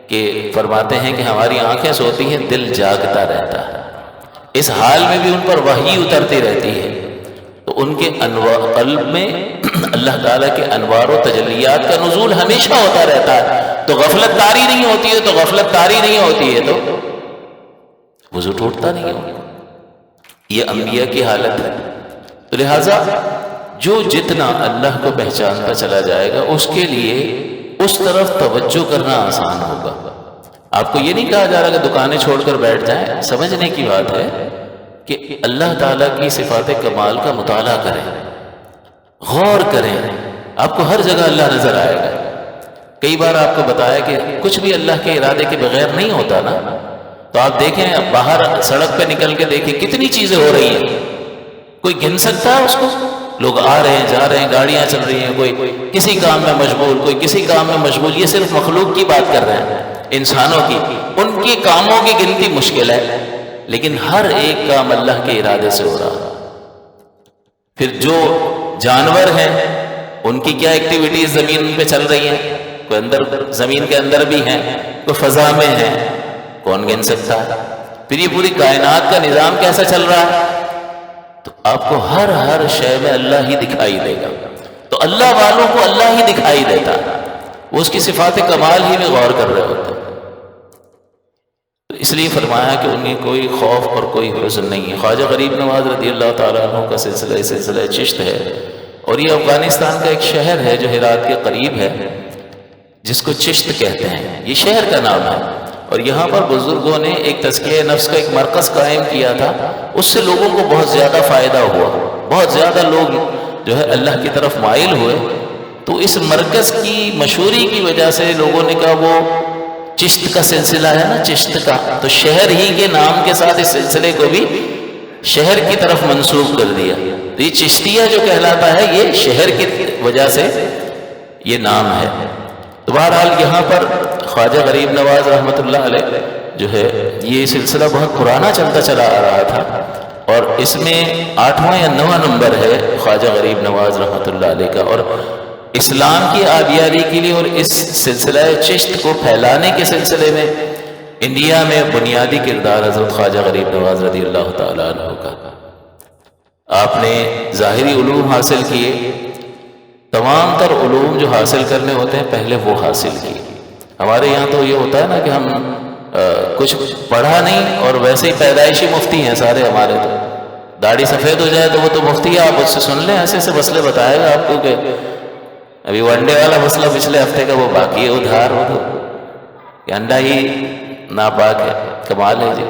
کہ فرماتے ہیں کہ ہماری آنکھیں سوتی ہیں، دل جاگتا رہتا ہے، اس حال میں بھی ان پر وحی اترتی رہتی ہے، تو ان کے قلب میں اللہ تعالیٰ کے انوار و تجلیات کا نزول ہمیشہ ہوتا رہتا ہے۔ تو غفلت طاری نہیں ہوتی ہے، تو غفلت طاری نہیں ہوتی ہے تو وضو ٹوٹتا نہیں ہوگا۔ یہ انبیاء کی حالت ہے۔ تو لہٰذا جو جتنا اللہ کو پہچانتا چلا جائے گا اس کے لیے اس طرف توجہ کرنا آسان ہوگا۔ آپ کو یہ نہیں کہا جا رہا کہ دکانیں چھوڑ کر بیٹھ جائیں، سمجھنے کی بات ہے کہ اللہ تعالیٰ کی صفات کمال کا مطالعہ کریں، غور کریں، آپ کو ہر جگہ اللہ نظر آئے گا۔ کئی بار آپ کو بتایا کہ کچھ بھی اللہ کے ارادے کے بغیر نہیں ہوتا نا، تو آپ دیکھیں باہر سڑک پہ نکل کے دیکھیں کتنی چیزیں ہو رہی ہیں، کوئی گن سکتا ہے اس کو؟ لوگ آ رہے ہیں جا رہے ہیں، گاڑیاں چل رہی ہیں، کوئی کسی کام میں مشغول، کوئی کسی کام میں مشغول۔ یہ صرف مخلوق کی بات کر رہے ہیں، انسانوں کی، ان کے کاموں کی گنتی مشکل ہے، لیکن ہر ایک کام اللہ کے ارادے سے ہو رہا۔ پھر جو جانور ہیں ان کی کیا ایکٹیویٹیز زمین پہ چل رہی ہیں، کوئی اندر زمین کے اندر بھی ہیں، کوئی فضا میں ہیں، کون گن سکتا ہے؟ پھر یہ پوری کائنات کا نظام کیسا چل رہا ہے؟ تو آپ کو ہر شے میں اللہ ہی دکھائی دے گا۔ تو اللہ والوں کو اللہ ہی دکھائی دیتا، وہ اس کی صفات کمال ہی میں غور کر رہے ہوتے ہیں۔ اس لیے فرمایا کہ انہیں کوئی خوف اور کوئی حزن نہیں ہے۔ خواجہ غریب نواز رضی اللہ تعالیٰ عنہ کا سلسلہ چشت ہے، اور یہ افغانستان کا ایک شہر ہے جو ہرات کے قریب ہے، جس کو چشت کہتے ہیں، یہ شہر کا نام ہے۔ اور یہاں پر بزرگوں نے ایک تزکیہ نفس کا ایک مرکز قائم کیا تھا، اس سے لوگوں کو بہت زیادہ فائدہ ہوا، بہت زیادہ لوگ جو ہے اللہ کی طرف مائل ہوئے۔ تو اس مرکز کی مشہوری کی وجہ سے لوگوں نے کہا وہ چشت کا سلسلہ ہے نا، چشت کا، تو شہر ہی کے نام کے ساتھ اس سلسلے کو بھی شہر کی طرف منسوب کر دیا۔ تو یہ چشتیہ جو کہلاتا ہے یہ شہر کی وجہ سے یہ نام ہے۔ تو بہرحال یہاں پر خواجہ غریب نواز رحمۃ اللہ علیہ جو ہے یہ سلسلہ بہت پرانا چلتا چلا آ رہا تھا، اور اس میں 8واں یا 9واں نمبر ہے خواجہ غریب نواز رحمۃ اللہ علیہ کا۔ اور اسلام کی آبیاری کے لیے اور اس سلسلہ چشت کو پھیلانے کے سلسلے میں انڈیا میں بنیادی کردار حضرت خواجہ غریب نواز رضی اللہ تعالیٰ عنہ کا۔ آپ نے ظاہری علوم حاصل کیے، تمام تر علوم جو حاصل کرنے ہوتے ہیں پہلے وہ حاصل کیے۔ ہمارے یہاں تو یہ ہوتا ہے نا کہ ہم کچھ پڑھا نہیں اور ویسے ہی پیدائشی مفتی ہیں سارے ہمارے، تو داڑھی سفید ہو جائے تو وہ تو مفتی ہے، آپ اس سے سن لیں، ایسے ایسے مسئلے بتائے گا آپ کو کہ ابھی ون ڈے والا مسئلہ پچھلے ہفتے کا وہ باقی ہے، ادھار ہو تو کہ انڈا ہی ناپاک ہے، کمال ہے جی۔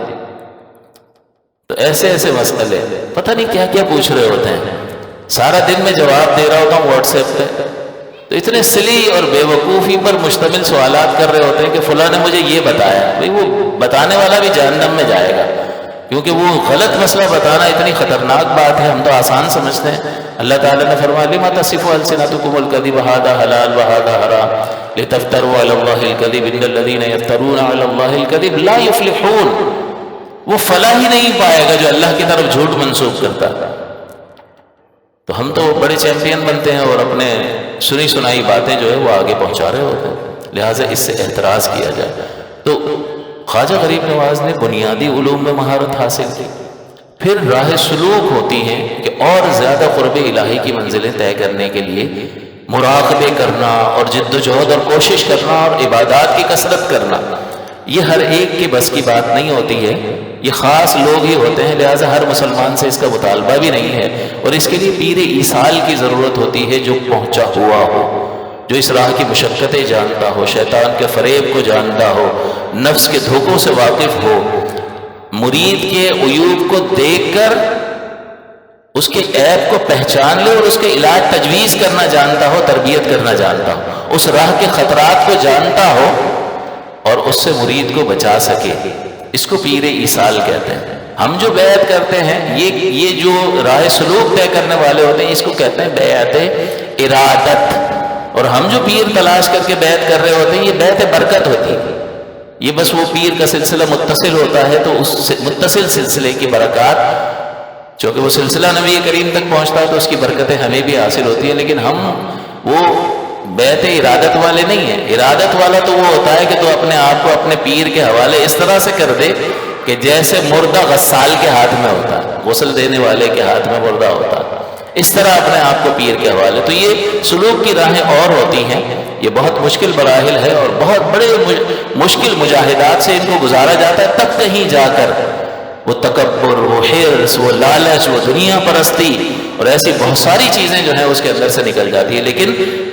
تو ایسے ایسے مسئلے پتہ نہیں کیا کیا پوچھ رہے ہوتے ہیں، سارا دن میں جواب دے رہا ہوتا ہوں واٹس ایپ پہ، تو اتنے سلی اور بے وقوفی پر مشتمل سوالات کر رہے ہوتے ہیں کہ فلاں نے مجھے یہ بتایا۔ بھئی وہ بتانے والا بھی جہنم میں جائے گا، کیونکہ وہ غلط مسئلہ بتانا اتنی خطرناک بات ہے، ہم تو آسان سمجھتے ہیں۔ اللہ تعالیٰ نے فرمایا لما تصف السنتکم الکذب ھذا حلال وھذا حرام لتفتروا علی اللہ الکذب ان الذین یفترون علی اللہ الکذب لا یفلحون۔ وہ فلاح ہی نہیں پائے گا جو اللہ کی طرف جھوٹ منسوب کرتا ہے۔ تو ہم تو بڑے چیمپئن بنتے ہیں اور اپنے سنی سنائی باتیں جو ہے وہ آگے پہنچا رہے ہوتے ہیں، لہٰذا اس سے احتراز کیا جائے۔ تو خواجہ غریب نواز نے بنیادی علوم میں مہارت حاصل کی، پھر راہ سلوک ہوتی ہیں کہ اور زیادہ قرب الہی کی منزلیں طے کرنے کے لیے مراقبے کرنا اور جد و جہد اور کوشش کرنا اور عبادات کی کثرت کرنا، یہ ہر ایک کے بس کی بات نہیں ہوتی ہے، یہ خاص لوگ ہی ہوتے ہیں، لہٰذا ہر مسلمان سے اس کا مطالبہ بھی نہیں ہے، اور اس کے لیے پیر ایصال کی ضرورت ہوتی ہے جو پہنچا ہوا ہو، جو اس راہ کی مشقتیں جانتا ہو، شیطان کے فریب کو جانتا ہو، نفس کے دھوکوں سے واقف ہو، مرید کے عیوب کو دیکھ کر اس کے عیب کو پہچان لے اور اس کے علاج تجویز کرنا جانتا ہو، تربیت کرنا جانتا ہو، اس راہ کے خطرات کو جانتا ہو اور اس سے مرید کو بچا سکے، اس کو پیر ایصال کہتے ہیں۔ ہم جو بیعت کرتے ہیں یہ جو راہ سلوک طے کرنے والے ہوتے ہیں اس کو کہتے ہیں بیعت ارادت، اور ہم جو پیر تلاش کر کے بیعت کر رہے ہوتے ہیں یہ بیعت برکت ہوتی ہے، یہ بس وہ پیر کا سلسلہ متصل ہوتا ہے تو اس سے متصل سلسلے کی برکات، چونکہ وہ سلسلہ نبی کریم تک پہنچتا ہے تو اس کی برکتیں ہمیں بھی حاصل ہوتی ہیں، لیکن ہم وہ بیعت ارادت والے نہیں ہیں۔ ارادت والا تو وہ ہوتا ہے کہ تو اپنے آپ کو اپنے پیر کے حوالے اس طرح سے کر دے کہ جیسے مردہ غسال کے ہاتھ میں ہوتا ہے، غسل دینے والے کے ہاتھ میں مردہ ہوتا ہے، اس طرح اپنے آپ کو پیر کے حوالے۔ تو یہ سلوک کی راہیں اور ہوتی ہیں، یہ بہت مشکل مراحل ہے اور بہت بڑے مشکل مجاہدات سے ان کو گزارا جاتا ہے، تب کہیں جا کر وہ تکبر، وہ حرص، وہ لالچ، وہ دنیا پرستی اور ایسی بہت ساری چیزیں جو ہیں اس کے اندر سے نکل جاتی ہے۔ لیکن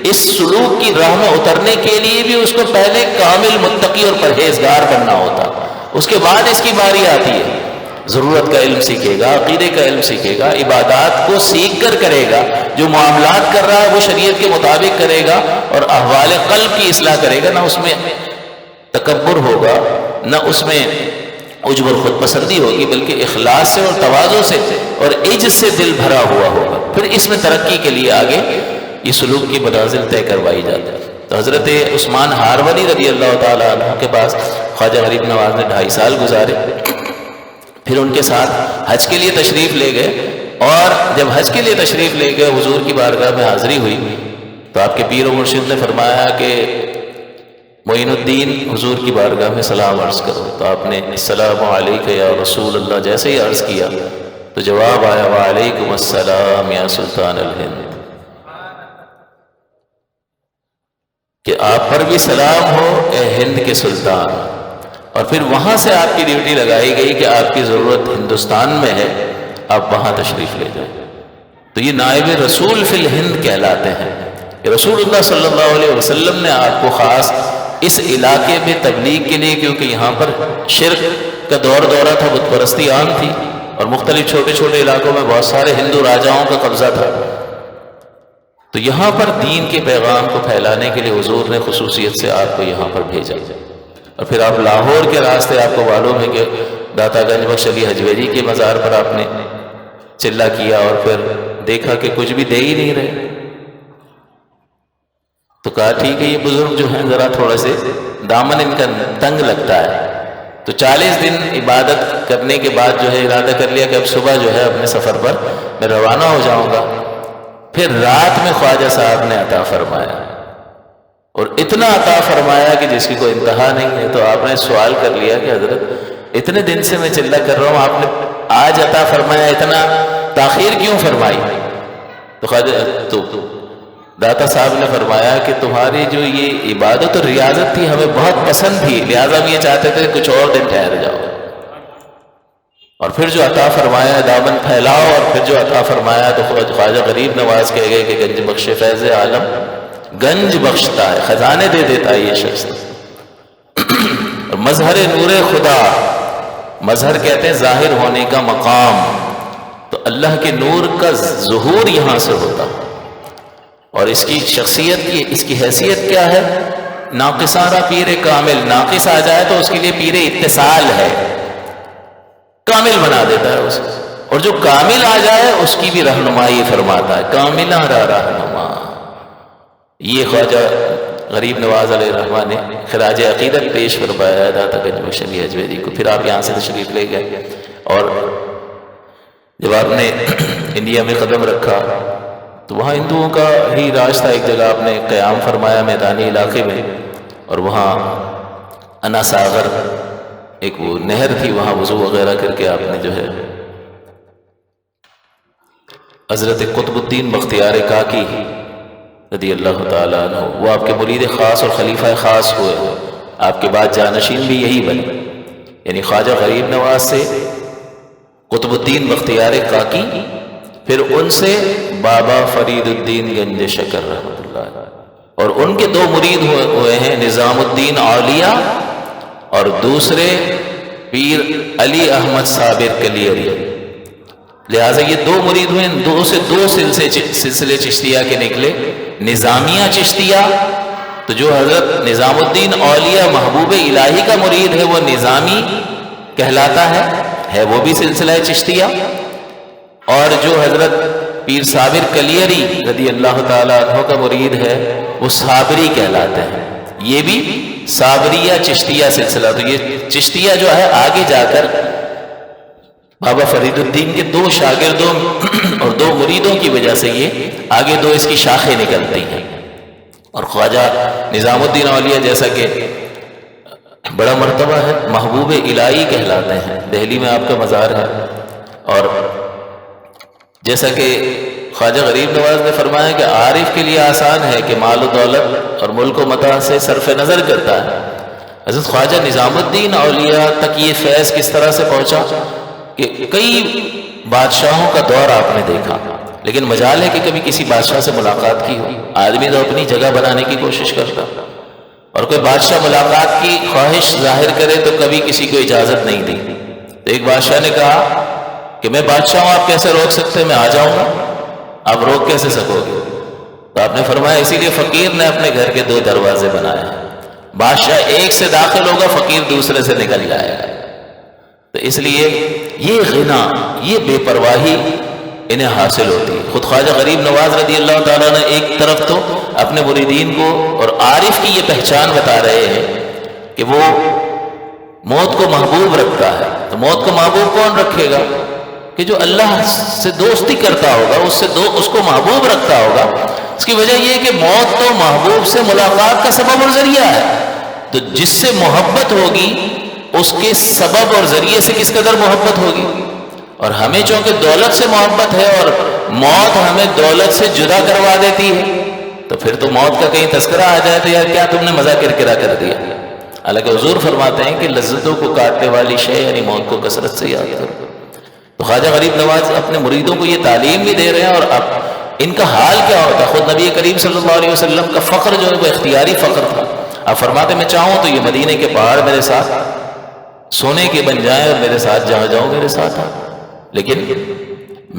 اس سلوک کی راہ میں اترنے کے لیے بھی اس کو پہلے کامل متقی اور پرہیزگار بننا ہوتا، اس کے بعد اس کی باری آتی ہے، ضرورت کا علم سیکھے گا، عقیدے کا علم سیکھے گا، عبادات کو سیکھ کر کرے گا، جو معاملات کر رہا ہے وہ شریعت کے مطابق کرے گا اور احوال قلب کی اصلاح کرے گا، نہ اس میں تکبر ہوگا، نہ اس میں عجب اور خود پسندی ہوگی، بلکہ اخلاص سے اور تواضع سے اور عجز سے دل بھرا ہوا ہوگا۔ پھر اس میں ترقی کے لیے آگے یہ سلوک کی منازل طے کروائی جاتی ہے۔ تو حضرت عثمان ہاروری رضی اللہ تعالیٰ عنہ کے پاس خواجہ غریب نواز نے 2.5 سال گزارے، پھر ان کے ساتھ حج کے لیے تشریف لے گئے، اور جب حج کے لیے تشریف لے گئے حضور کی بارگاہ میں حاضری ہوئی تو آپ کے پیر و مرشد نے فرمایا کہ معین الدین حضور کی بارگاہ میں سلام عرض کرو، تو آپ نے السلام علیکم یا رسول اللہ جیسے ہی عرض کیا تو جواب آیا وعلیکم السلام یا سلطان الہند، کہ آپ پر بھی سلام ہو اے ہند کے سلطان۔ اور پھر وہاں سے آپ کی ڈیوٹی لگائی گئی کہ آپ کی ضرورت ہندوستان میں ہے، آپ وہاں تشریف لے جائیں۔ تو یہ نائب رسول فی الہند کہلاتے ہیں، کہ رسول اللہ صلی اللہ علیہ وسلم نے آپ کو خاص اس علاقے میں تبلیغ کے لیے، کیونکہ یہاں پر شرک کا دورہ تھا، بت پرستی عام تھی، اور مختلف چھوٹے چھوٹے علاقوں میں بہت سارے ہندو راجاؤں کا قبضہ تھا، تو یہاں پر دین کے پیغام کو پھیلانے کے لیے حضور نے خصوصیت سے آپ کو یہاں پر بھیجا۔ اور پھر آپ لاہور کے راستے، آپ کو معلوم ہے کہ داتا گنج بخش علی حجویری کے مزار پر آپ نے چلہ کیا، اور پھر دیکھا کہ کچھ بھی دے ہی نہیں رہے، تو کہا ٹھیک ہے یہ بزرگ جو ہیں ذرا تھوڑا سے دامن ان کا تنگ لگتا ہے، تو 40 دن عبادت کرنے کے بعد جو ہے ارادہ کر لیا کہ اب صبح جو ہے اپنے سفر پر میں روانہ ہو جاؤں گا۔ پھر رات میں خواجہ صاحب نے عطا فرمایا، اور اتنا عطا فرمایا کہ جس کی کوئی انتہا نہیں ہے۔ تو آپ نے سوال کر لیا کہ حضرت اتنے دن سے میں چلہ کر رہا ہوں، آپ نے آج عطا فرمایا، اتنا تاخیر کیوں فرمائی؟ تو داتا صاحب نے فرمایا کہ تمہاری جو یہ عبادت اور ریاضت تھی ہمیں بہت پسند تھی، لہٰذا ہم یہ چاہتے تھے کچھ اور دن ٹھہر جاؤ، اور پھر جو عطا فرمایا دامن پھیلاؤ، اور پھر جو عطا فرمایا تو خواجہ غریب نواز کہہ گئے کہ گنج بخش فیض عالم گنج بخشتا ہے، خزانے دے دیتا ہے یہ شخص۔ اور مظہر نور خدا، مظہر کہتے ہیں ظاہر ہونے کا مقام، تو اللہ کے نور کا ظہور یہاں سے ہوتا، اور اس کی شخصیت کی، اس کی حیثیت کیا ہے؟ ناقصانہ پیر کامل، ناقص آ جائے تو اس کے لیے پیر اتصال ہے، کامل بنا دیتا ہے اس کو، اور جو کامل آ جائے اس کی بھی رہنمائی فرماتا ہے، کاملہ رہنما۔ یہ خواجہ غریب نواز علیہ الرحمٰن نے خراج عقیدت پیش فرمایا داتا گنج بخش علی حجویری کو۔ پھر آپ یہاں سے تشریف لے گئے، اور جب آپ نے انڈیا میں قدم رکھا تو وہاں ہندوؤں کا ہی راج تھا. ایک جگہ آپ نے قیام فرمایا میدانی علاقے میں، اور وہاں انا ساغر ایک وہ نہر تھی، وہاں وضو وغیرہ کر کے آپ نے جو ہے حضرت قطب الدین بختیار کاکی رضی اللہ تعالیٰ عنہ، وہ آپ کے مرید خاص اور خلیفہ خاص ہوئے، آپ کے بعد جانشین بھی یہی بنے، یعنی خواجہ غریب نواز سے قطب الدین بختیار کاکی، پھر ان سے بابا فرید الدین گنج شکر رحمۃ اللہ، اور ان کے 2 مرید ہوئے ہیں، نظام الدین اولیاء اور دوسرے پیر علی احمد صابر کلیری. لہٰذا یہ 2 مرید ہوئے، ان 2 سے 2 سلسلے چشتیہ کے نکلے. نظامیہ چشتیہ، تو جو حضرت نظام الدین اولیاء محبوب الہی کا مرید ہے وہ نظامی کہلاتا ہے وہ بھی سلسلہ چشتیہ، اور جو حضرت پیر صابر کلیری رضی اللہ تعالیٰ عنہ کا مرید ہے وہ صابری کہلاتے ہیں، یہ بھی صابریہ چشتیہ سلسلہ. تو یہ چشتیہ جو ہے آگے جا کر بابا فرید الدین کے 2 شاگردوں اور 2 مریدوں کی وجہ سے یہ آگے 2 اس کی شاخیں نکلتی ہیں. اور خواجہ نظام الدین اولیاء جیسا کہ بڑا مرتبہ ہے، محبوب الہی کہلاتے ہیں، دہلی میں آپ کا مزار ہے. اور جیسا کہ خواجہ غریب نواز نے فرمایا کہ عارف کے لیے آسان ہے کہ مال و دولت اور ملک و متاع سے صرف نظر کرتا ہے. حضرت خواجہ نظام الدین اولیاء تک یہ فیض کس طرح سے پہنچا کہ کئی بادشاہوں کا دور آپ نے دیکھا، لیکن مجال ہے کہ کبھی کسی بادشاہ سے ملاقات کی ہو. آدمی تو اپنی جگہ بنانے کی کوشش کرتا، اور کوئی بادشاہ ملاقات کی خواہش ظاہر کرے تو کبھی کسی کو اجازت نہیں دی. تو ایک بادشاہ نے کہا کہ میں بادشاہ ہوں، آپ کیسے روک سکتے ہیں، میں آ جاؤں گا. آپ روک کیسے سکو گے؟ تو آپ نے فرمایا اسی لیے فقیر نے اپنے گھر کے 2 دروازے بنائے، بادشاہ ایک سے داخل ہوگا، فقیر دوسرے سے نکل جائے گا. تو اس لیے یہ غنا، یہ بے پرواہی انہیں حاصل ہوتی ہے. خود خواجہ غریب نواز رضی اللہ تعالیٰ نے ایک طرف تو اپنے مریدین کو اور عارف کی یہ پہچان بتا رہے ہیں کہ وہ موت کو محبوب رکھتا ہے. تو موت کو محبوب کون رکھے گا؟ کہ جو اللہ سے دوستی کرتا ہوگا، اس کو محبوب رکھتا ہوگا. اس کی وجہ یہ ہے کہ موت تو محبوب سے ملاقات کا سبب اور ذریعہ ہے. تو جس سے محبت ہوگی اس کے سبب اور ذریعے سے کس قدر محبت ہوگی. اور ہمیں چونکہ دولت سے محبت ہے اور موت ہمیں دولت سے جدا کروا دیتی ہے، تو پھر تو موت کا کہیں تذکرہ آ جائے تو یار کیا تم نے مزہ کرکرا کر دیا. حالانکہ حضور فرماتے ہیں کہ لذتوں کو کاٹنے والی شے یعنی موت کو کثرت سے یاد کرو. تو خواجہ غریب نواز اپنے مریدوں کو یہ تعلیم بھی دے رہے ہیں. اور اب ان کا حال کیا ہوتا؟ خود نبی کریم صلی اللہ علیہ وسلم کا فخر جو ہے وہ اختیاری فخر تھا. آپ فرماتے میں چاہوں تو یہ مدینے کے پہاڑ میرے ساتھ سونے کے بن جائیں اور میرے ساتھ جہاں جاؤں میرے ساتھ آ. لیکن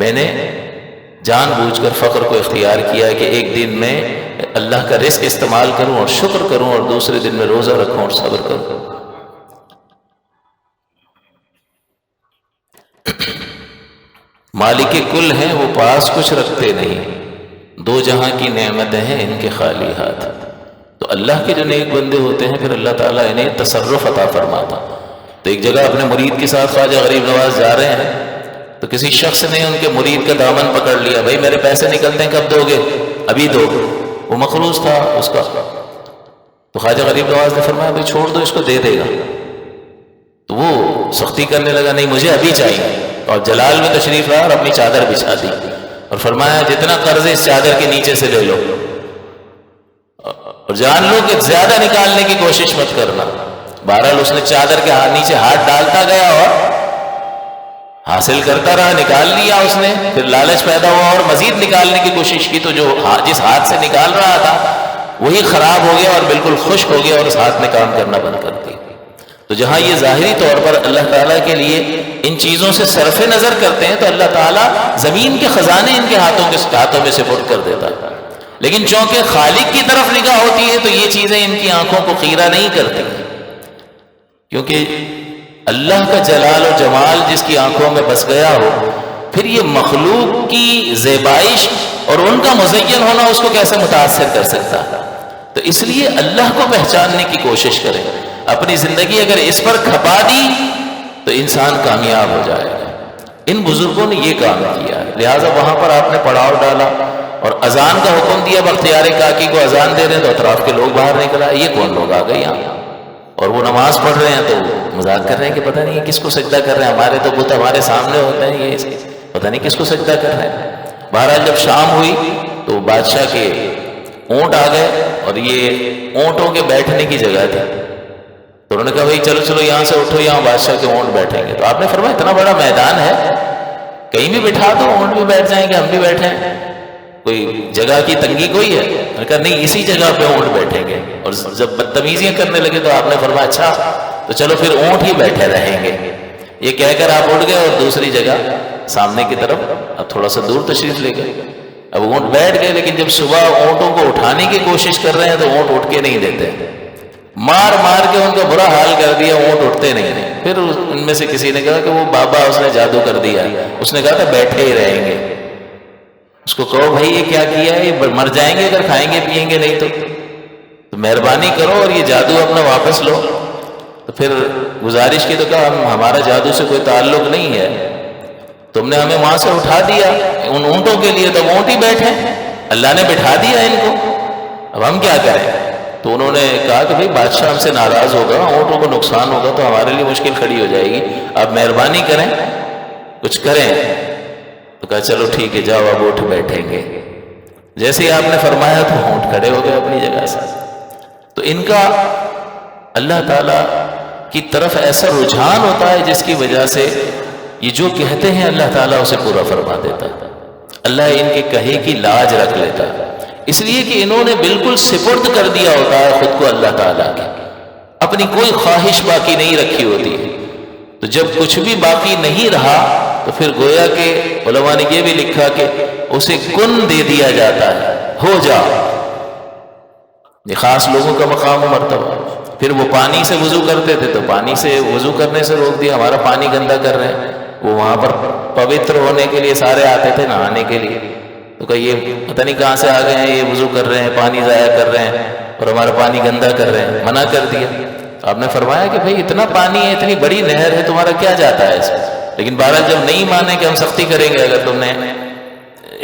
میں نے جان بوجھ کر فخر کو اختیار کیا کہ ایک دن میں اللہ کا رزق استعمال کروں اور شکر کروں، اور دوسرے دن میں روزہ رکھوں اور صبر کروں. مالک کل ہیں وہ پاس کچھ رکھتے نہیں، 2 جہاں کی نعمتیں ہیں ان کے خالی ہاتھ. تو اللہ کے جو نیک بندے ہوتے ہیں پھر اللہ تعالیٰ انہیں تصرف عطا فرماتا. تو ایک جگہ اپنے مرید کے ساتھ خواجہ غریب نواز جا رہے ہیں تو کسی شخص نے ان کے مرید کا دامن پکڑ لیا. بھائی میرے پیسے نکلتے ہیں، کب دو گے؟ ابھی دو. وہ مقروض تھا اس کا. تو خواجہ غریب نواز نے فرمایا بھائی چھوڑ دو، اس کو دے دے گا. تو وہ سختی کرنے لگا، نہیں مجھے ابھی چاہیے. اور جلال میں تشریف لایا اور اپنی چادر بچھا دی اور فرمایا جتنا قرض ہے اس چادر کے نیچے سے لے لو، اور جان لو کہ زیادہ نکالنے کی کوشش مت کرنا. بہرحال اس نے چادر کے نیچے ہاتھ ڈالتا گیا اور حاصل کرتا رہا، نکال لیا اس نے. پھر لالچ پیدا ہوا اور مزید نکالنے کی کوشش کی، تو جو جس ہاتھ سے نکال رہا تھا وہی خراب ہو گیا اور بالکل خشک ہو گیا اور اس ہاتھ میں کام کرنا بند کر دیا. تو جہاں یہ ظاہری طور پر اللہ تعالیٰ کے لیے ان چیزوں سے صرف نظر کرتے ہیں تو اللہ تعالیٰ زمین کے خزانے ان کے ہاتھوں میں سپرد کر دیتا ہے. لیکن چونکہ خالق کی طرف نگاہ ہوتی ہے تو یہ چیزیں ان کی آنکھوں کو خیرہ نہیں کرتی، کیونکہ اللہ کا جلال و جمال جس کی آنکھوں میں بس گیا ہو، پھر یہ مخلوق کی زیبائش اور ان کا مزین ہونا اس کو کیسے متاثر کر سکتا ہے. تو اس لیے اللہ کو پہچاننے کی کوشش کریں. اپنی زندگی اگر اس پر کھپا دی تو انسان کامیاب ہو جائے گا. ان بزرگوں نے یہ کام کیا ہے، لہٰذا وہاں پر آپ نے پڑاؤ ڈالا اور اذان کا حکم دیا، بختیار کاکی کو اذان دے رہے ہیں تو اطراف کے لوگ باہر نکل آئے، یہ کون لوگ آ گئے یہاں؟ اور وہ نماز پڑھ رہے ہیں تو مذاق کر رہے ہیں کہ پتہ نہیں کس کو سجدہ کر رہے ہیں، ہمارے تو بت ہمارے سامنے ہوتے ہیں، یہ پتہ نہیں کس کو سجدہ کر رہے ہیں۔ بہرحال جب شام ہوئی تو بادشاہ کے اونٹ آ گئے، اور یہ اونٹوں کے بیٹھنے کی جگہ تھی، تو انہوں نے کہا بھائی چلو چلو یہاں سے اٹھو، یہاں بادشاہ کے اونٹ بیٹھیں گے۔ تو آپ نے فرمایا اتنا بڑا میدان ہے، کہیں بھی بٹھا دو، اونٹ بھی بیٹھ جائیں گے، ہم بھی بیٹھیں، کوئی جگہ کی تنگی کوئی ہے؟ میں نے کہا نہیں، اسی جگہ پہ اونٹ بیٹھیں گے۔ اور جب بدتمیزیاں کرنے لگے تو آپ نے فرمایا اچھا تو چلو پھر اونٹ ہی بیٹھے رہیں گے۔ یہ کہہ کر آپ اٹھ گئے اور دوسری جگہ سامنے کی طرف اب تھوڑا سا دور تشریف لے گئے۔ اب اونٹ بیٹھ گئے، لیکن جب صبح اونٹوں کو اٹھانے کی کوشش کر رہے ہیں تو اونٹ اٹھ کے نہیں دیتے، مار مار کے ان کا برا حال کر دیا، اونٹ اٹھتے نہیں۔ پھر ان میں سے کسی نے کہا کہ وہ بابا اس نے جادو کر دیا، اس نے کہا تھا بیٹھے ہی رہیں گے۔ اس کو کہو بھائی یہ کیا کیا ہے، یہ مر جائیں گے اگر کھائیں گے پیئیں گے نہیں تو مہربانی کرو اور یہ جادو اپنا واپس لو۔ تو پھر گزارش کی تو کہا ہمارا جادو سے کوئی تعلق نہیں ہے، تم نے ہمیں وہاں سے اٹھا دیا ان اونٹوں کے لیے، تو اونٹ ہی بیٹھے، اللہ نے بٹھا دیا ان کو، اب ہم کیا کریں؟ تو انہوں نے کہا کہ بھائی بادشاہ ہم سے ناراض ہوگا، اونٹوں کو نقصان ہوگا تو ہمارے لیے مشکل کھڑی ہو جائے گی، آپ مہربانی کریں کچھ کریں۔ تو کہا چلو ٹھیک ہے جاؤ اب اٹھ بیٹھیں گے۔ جیسے ہی آپ نے فرمایا تو اونٹ کھڑے ہو گئے اپنی جگہ سے۔ تو ان کا اللہ تعالیٰ کی طرف ایسا رجحان ہوتا ہے جس کی وجہ سے یہ جو کہتے ہیں اللہ تعالیٰ اسے پورا فرما دیتا ہے، اللہ ان کے کہے کی لاج رکھ لیتا ہے، اس لیے کہ انہوں نے بالکل سپرد کر دیا ہوتا ہے خود کو اللہ تعالیٰ کے، اپنی کوئی خواہش باقی نہیں رکھی ہوتی ہے۔ تو جب کچھ بھی باقی نہیں رہا تو پھر گویا کہ علماء نے یہ بھی لکھا کہ اسے کن دے دیا جاتا ہے، ہو جا، یہ خاص لوگوں کا مقام و مرتبہ۔ پھر وہ پانی سے وضو کرتے تھے تو پانی سے وضو کرنے سے روک دیا، ہمارا پانی گندا کر رہے ہیں، وہ وہاں پر پوتر ہونے کے لیے سارے آتے تھے نہانے کے لیے، تو کہ یہ پتہ نہیں کہاں سے آ گئے ہیں، یہ وضو کر رہے ہیں، پانی ضائع کر رہے ہیں اور ہمارا پانی گندا کر رہے ہیں، منع کر دیا۔ آپ نے فرمایا کہ بھائی اتنا پانی ہے، اتنی بڑی نہر ہے، تمہارا کیا جاتا ہے اس میں؟ لیکن بہرحال جب نہیں مانے کہ ہم سختی کریں گے اگر تم نے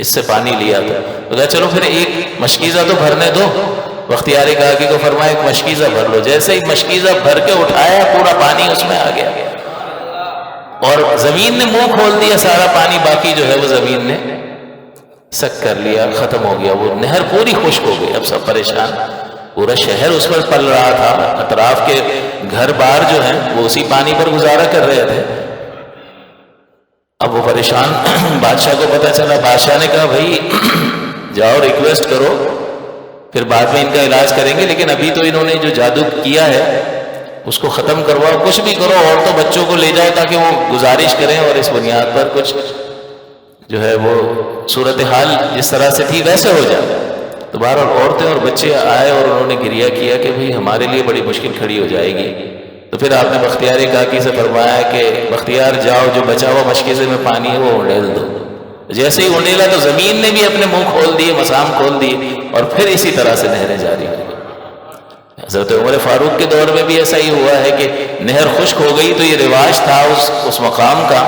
اس سے پانی لیا تو کہا چلو پھر ایک مشکیزہ تو بھرنے دو۔ بختیار کاکی کو فرمایا ایک مشکیزہ بھر لو، جیسے ہی مشکیزہ بھر کے اٹھایا پورا پانی اس میں آ گیا، اور زمین نے منہ کھول دیا، سارا پانی باقی جو ہے وہ زمین نے سک کر لیا، ختم ہو گیا، وہ نہر پوری خشک ہو گئی۔ اب سب پریشان، پورا شہر اس پر پل رہا تھا، اطراف کے گھر بار جو ہیں وہ اسی پانی پر گزارا کر رہے تھے۔ اب وہ پریشان، بادشاہ کو پتہ چلا، بادشاہ نے کہا بھائی جاؤ ریکویسٹ کرو، پھر بعد میں ان کا علاج کریں گے، لیکن ابھی تو انہوں نے جو جادو کیا ہے اس کو ختم کرواؤ، کچھ بھی کرو، عورتوں بچوں کو لے جاؤ تاکہ وہ گزارش کریں اور اس بنیاد پر کچھ جو ہے وہ صورتحال جس طرح سے تھی ویسے ہو جائے۔ تو بہرحال عورتیں اور بچے آئے اور انہوں نے گریہ کیا کہ بھئی ہمارے لیے بڑی مشکل کھڑی ہو جائے گی۔ تو پھر آپ نے بختیار کاکی سے فرمایا کہ بختیار جاؤ، جو بچا ہوا مشکیزے میں پانی ہے وہ انڈیل دو۔ جیسے ہی انڈیلا تو زمین نے بھی اپنے منہ کھول دیے، مسام کھول دیے، اور پھر اسی طرح سے نہریں جاری ہو گئی۔ حضرت عمر فاروق کے دور میں بھی ایسا ہی ہوا ہے کہ نہر خشک ہو گئی تو یہ رواج تھا اس مقام کا،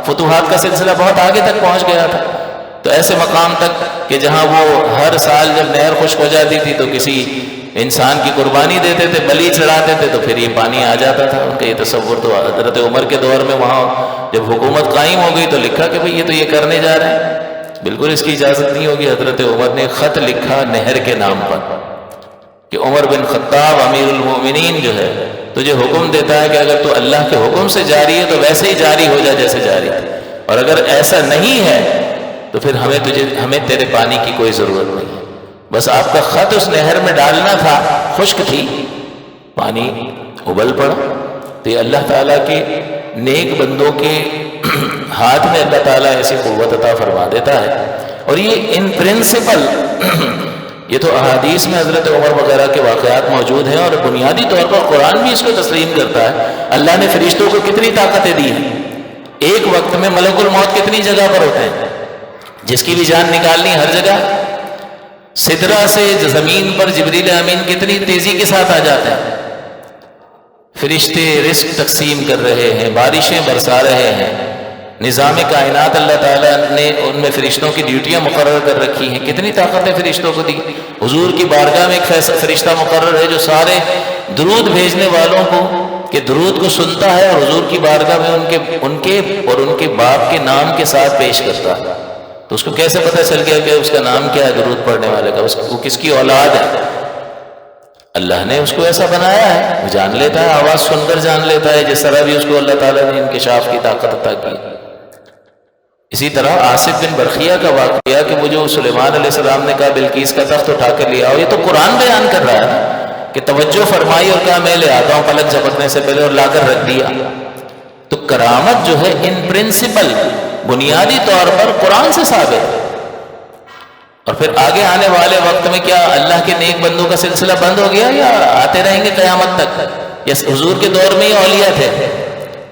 فتوحات کا سلسلہ بہت آگے تک پہنچ گیا تھا، تو ایسے مقام تک کہ جہاں وہ ہر سال جب نہر خشک ہو جاتی تھی تو کسی انسان کی قربانی دیتے تھے، بلی چڑھاتے تھے، تو پھر یہ پانی آ جاتا تھا۔ ان کا یہ تصور تو حضرت عمر کے دور میں وہاں جب حکومت قائم ہو گئی تو لکھا کہ بھئی یہ تو یہ کرنے جا رہے ہیں، بالکل اس کی اجازت نہیں ہوگی۔ حضرت عمر نے خط لکھا نہر کے نام پر کہ عمر بن خطاب امیر المومنین جو ہے تجھے حکم دیتا ہے کہ اگر تو اللہ کے حکم سے جاری ہے تو ویسے ہی جاری ہو جائے جیسے جاری تھی، اور اگر ایسا نہیں ہے تو پھر ہمیں تیرے پانی کی کوئی ضرورت نہیں ہے، بس آپ کا خط اس نہر میں ڈالنا تھا، خشک تھی، پانی ابل پڑا۔ تو یہ اللہ تعالیٰ کے نیک بندوں کے ہاتھ میں اللہ تعالیٰ ایسی قوت عطا فرما دیتا ہے۔ اور یہ ان پرنسپل یہ تو احادیث میں حضرت عمر وغیرہ کے واقعات موجود ہیں، اور بنیادی طور پر قرآن بھی اس کو تسلیم کرتا ہے۔ اللہ نے فرشتوں کو کتنی طاقتیں دی ہیں، ایک وقت میں ملک الموت کتنی جگہ پر ہوتے ہیں، جس کی بھی جان نکالنی ہر جگہ۔ سدرہ سے زمین پر جبریل امین کتنی تیزی کے ساتھ آ جاتے ہیں، فرشتے رزق تقسیم کر رہے ہیں، بارشیں برسا رہے ہیں، نظام کائنات اللہ تعالیٰ نے ان میں فرشتوں کی ڈیوٹیاں مقرر کر رکھی ہیں. کتنی طاقتیں فرشتوں کو دی. حضور کی بارگاہ میں ایک فرشتہ مقرر ہے جو سارے درود بھیجنے والوں کو کہ درود کو سنتا ہے اور حضور کی بارگاہ میں ان کے اور ان کے باپ کے نام کے ساتھ پیش کرتا ہے. تو اس کو کیسے پتہ چل گیا کہ اس کا نام کیا ہے درود پڑھنے والے کا, وہ کس کی اولاد ہے؟ اللہ نے اس کو ایسا بنایا ہے, وہ جان لیتا ہے, آواز سن کر جان لیتا ہے, جس طرح بھی اس کو اللہ تعالیٰ نے انکشاف کی طاقت عطا کی. اسی طرح آصف بن برخیہ کا واقعہ کہ وہ جو سلیمان علیہ السلام نے کہا بلقیس کا تخت اٹھا کر لیا, اور یہ تو قرآن بیان کر رہا ہے کہ توجہ فرمائی اور کہا میں لے آتا ہوں پلک جھپکنے سے پہلے, اور لا کر رکھ دیا. تو کرامت جو ہے ان پرنسپل بنیادی طور پر قرآن سے ثابت ہے. اور پھر آگے آنے والے وقت میں کیا اللہ کے نیک بندوں کا سلسلہ بند ہو گیا یا آتے رہیں گے قیامت تک؟ یا حضور کے دور میں ہی اولیاء تھے؟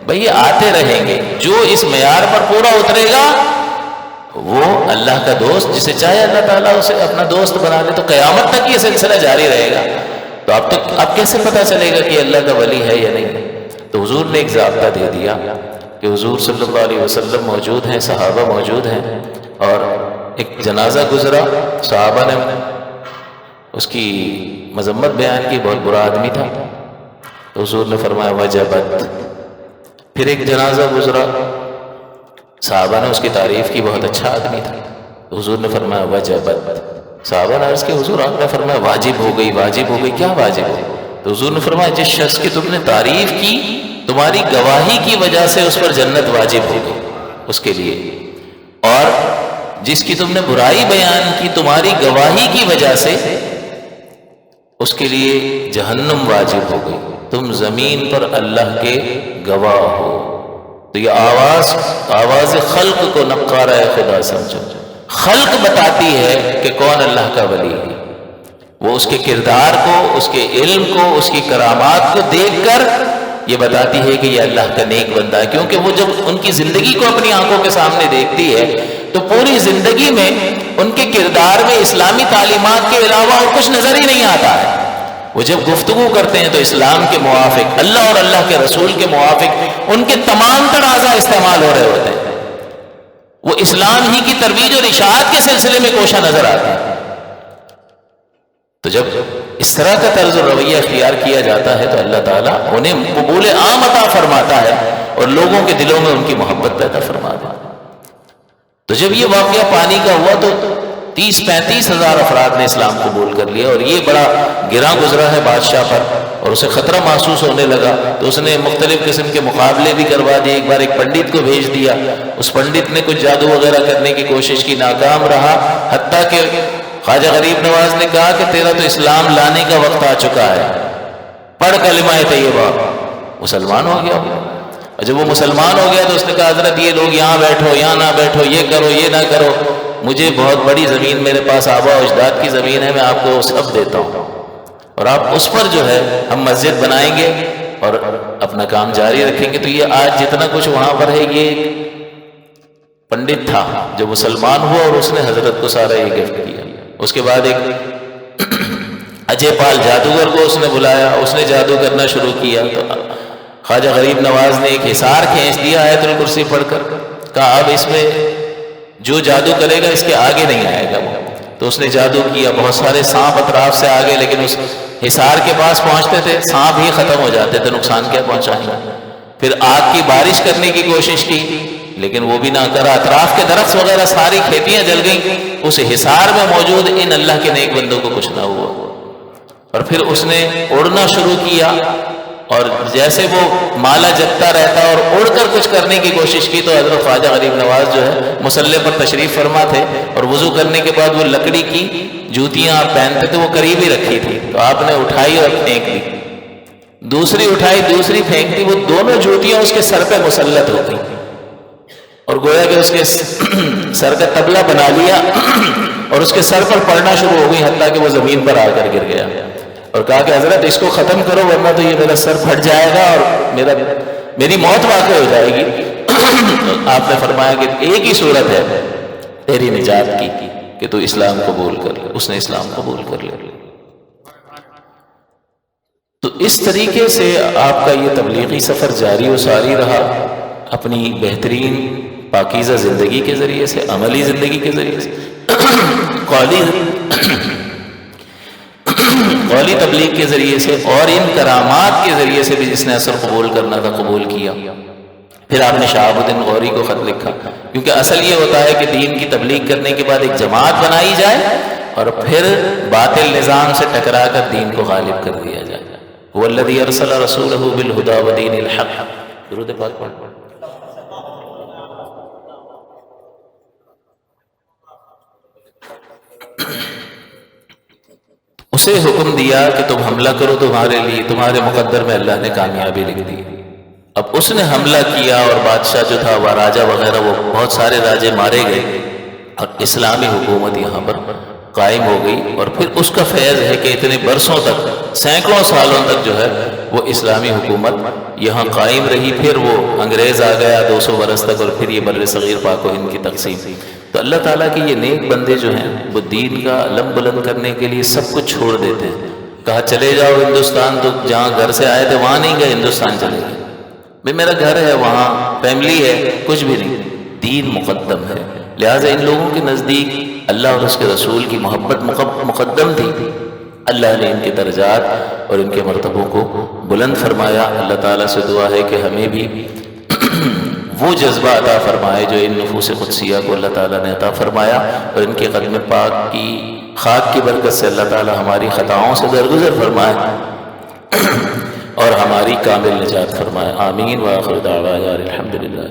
بھئی یہ آتے رہیں گے. جو اس معیار پر پورا اترے گا وہ اللہ کا دوست, جسے چاہے اللہ تعالیٰ اسے اپنا دوست بنا لے, تو قیامت تک یہ سلسلہ جاری رہے گا. تو اب کیسے پتہ چلے گا کہ اللہ کا ولی ہے یا نہیں؟ تو حضور نے ایک ضابطہ دے دیا کہ حضور صلی اللہ علیہ وسلم موجود ہیں, صحابہ موجود ہیں, اور ایک جنازہ گزرا, صحابہ نے اس کی مذمت بیان کی, بہت برا آدمی تھا. تو حضور نے فرمایا وجبت. پھر ایک جنازہ گزرا, صحابہ نے اس کی تعریف کی, بہت اچھا آدمی تھا. تو حضور نے فرمایا وجبت. صحابہ نے عرض کی حضور, آپ نے فرمایا واجب ہو گئی, واجب ہو گئی, کیا واجب ہو؟ تو حضور نے فرمایا جس شخص کی تم نے تعریف کی, تمہاری گواہی کی وجہ سے اس پر جنت واجب ہو گئی اس کے لیے, اور جس کی تم نے برائی بیان کی تمہاری گواہی کی وجہ سے اس کے لیے جہنم واجب ہو گئی. تم زمین پر اللہ کے گواہ ہو. تو یہ آواز خلق کو نقارہ خدا سمجھو. خلق بتاتی ہے کہ کون اللہ کا ولی ہے. وہ اس کے کردار کو, اس کے علم کو, اس کی کرامات کو دیکھ کر یہ بتاتی ہے کہ یہ اللہ کا نیک بندہ ہے. کیونکہ وہ جب ان کی زندگی کو اپنی آنکھوں کے سامنے دیکھتی ہے تو پوری زندگی میں ان کے کردار میں اسلامی تعلیمات کے علاوہ اور کچھ نظر ہی نہیں آتا ہے. وہ جب گفتگو کرتے ہیں تو اسلام کے موافق, اللہ اور اللہ کے رسول کے موافق ان کے تمام تر اعضاء استعمال ہو رہے ہوتے ہیں. وہ اسلام ہی کی ترویج اور اشاعت کے سلسلے میں کوشاں نظر آتے ہیں. تو جب اس طرح کا طرز رویہ اختیار کیا جاتا ہے تو اللہ تعالیٰ انہیں قبول عام عطا فرماتا ہے اور لوگوں کے دلوں میں ان کی محبت پیدا فرماتا ہے. تو جب یہ واقعہ پانی کا ہوا تو 30-35 ہزار افراد نے اسلام قبول کر لیا, اور یہ بڑا گراں گزرا ہے بادشاہ پر, اور اسے خطرہ محسوس ہونے لگا. تو اس نے مختلف قسم کے مقابلے بھی کروا دیے. ایک بار ایک پنڈت کو بھیج دیا, اس پنڈت نے کچھ جادو وغیرہ کرنے کی کوشش کی, ناکام رہا. حتیٰ کہ خواجہ غریب نواز نے کہا کہ تیرا تو اسلام لانے کا وقت آ چکا ہے, پڑھ کلمہ طیبہ. مسلمان ہو گیا. اور جب وہ مسلمان ہو گیا تو اس نے کہا حضرت یہ لوگ یہاں بیٹھو, یہاں نہ بیٹھو, یہ کرو, یہ نہ کرو, مجھے بہت بڑی زمین میرے پاس آبا و اجداد کی زمین ہے, میں آپ کو سب دیتا ہوں, اور آپ اس پر جو ہے ہم مسجد بنائیں گے اور اپنا کام جاری رکھیں گے. تو یہ آج جتنا کچھ وہاں پر ہے یہ پنڈت تھا جو مسلمان ہوا, اور اس نے حضرت کو سارا یہ گفٹ کیا. اس کے بعد ایک اجے پال جادوگر کو اس نے بلایا, اس نے جادو کرنا شروع کیا. تو خواجہ غریب نواز نے ایک حصار کھینچ دیا آیت الکرسی پڑھ کر, کہا اب اس میں جو جادو کرے گا اس کے آگے نہیں آئے گا. وہ تو اس نے جادو کیا, بہت سارے سانپ اطراف سے آگے, لیکن اس حصار کے پاس پہنچتے تھے سانپ ہی ختم ہو جاتے تھے, نقصان کیا پہنچائیں گے. پھر آگ کی بارش کرنے کی کوشش کی لیکن وہ بھی نہ کرا. اطراف کے درخت وغیرہ ساری کھیتیاں جل گئیں. اس حصار میں موجود ان اللہ کے نیک بندوں کو کچھ نہ ہوا. اور پھر اس نے اڑنا شروع کیا, اور جیسے وہ مالا جپتا رہتا اور اڑ کر کچھ کرنے کی کوشش کی تو حضرت خواجہ غریب نواز جو ہے مصلی پر تشریف فرما تھے, اور وضو کرنے کے بعد وہ لکڑی کی جوتیاں آپ پہنتے تھے وہ قریب ہی رکھی تھی, تو آپ نے اٹھائی اور پھینک دی. دوسری اٹھائی, دوسری پھینک دی. وہ دونوں جوتیاں اس کے سر پہ مسلط ہو گئی, اور گویا کہ اس کے سر کا طبلہ بنا لیا اور اس کے سر پر پڑنا شروع ہو گئی, حتیٰ کہ وہ زمین پر آ کر گر گیا. اور کہا کہ حضرت اس کو ختم کرو ورنہ تو یہ میرا سر پھٹ جائے گا اور میری موت واقع ہو جائے گی. آپ نے فرمایا کہ ایک ہی صورت ہے تیری نجات کی کہ تو اسلام قبول کر لے. اس نے اسلام قبول کر لیا. تو اس طریقے سے آپ کا یہ تبلیغی سفر جاری و ساری رہا. اپنی بہترین پاکیزہ زندگی کے ذریعے سے، عملی زندگی کے ذریعے سے، قولی تبلیغ کے ذریعے سے، اور ان کرامات کے ذریعے سے بھی جس نے اثر قبول کرنا تھا قبول کیا۔ پھر آپ نے شہاب الدین غوری کو خط لکھا، کیونکہ اصل یہ ہوتا ہے کہ دین کی تبلیغ کرنے کے بعد ایک جماعت بنائی جائے اور پھر باطل نظام سے ٹکرا کر دین کو غالب کر دیا جائے۔ والذی ارسل رسولہ بالہدی ودین الحق، درود پاک پڑھ۔ اسے حکم دیا کہ تم حملہ کرو، تمہارے لیے تمہارے مقدر میں اللہ نے کامیابی لکھ دی۔ اب اس نے حملہ کیا اور بادشاہ جو تھا وہ راجہ وغیرہ، وہ بہت سارے راجے مارے گئے اور اسلامی حکومت یہاں پر قائم ہو گئی۔ اور پھر اس کا فیض ہے کہ اتنے برسوں تک، سینکڑوں سالوں تک جو ہے وہ اسلامی حکومت یہاں قائم رہی۔ پھر وہ انگریز آ گیا 200 برس تک، اور پھر یہ بر صغیر پاک و ہند کی تقسیم۔ تو اللہ تعالیٰ کے یہ نیک بندے جو ہیں وہ دین کا علم بلند کرنے کے لیے سب کچھ چھوڑ دیتے ہیں۔ کہا چلے جاؤ ہندوستان، تو جہاں گھر سے آئے تھے وہاں نہیں گئے، ہندوستان چلے گئے۔ بھئی میرا گھر ہے، وہاں فیملی ہے، کچھ بھی نہیں، دین مقدم ہے۔ لہٰذا ان لوگوں کے نزدیک اللہ اور اس کے رسول کی محبت مقدم تھی۔ اللہ نے ان کے درجات اور ان کے مرتبوں کو بلند فرمایا۔ اللہ تعالیٰ سے دعا ہے کہ ہمیں بھی وہ جذبہ عطا فرمائے جو ان نفوس قدسیہ کو اللہ تعالیٰ نے عطا فرمایا، اور ان کے قدم پاک کی خاک کی برکت سے اللہ تعالیٰ ہماری خطاؤں سے درگزر فرمائے اور ہماری کامل نجات فرمائے۔ آمین وآخر دعوانا الحمدللہ۔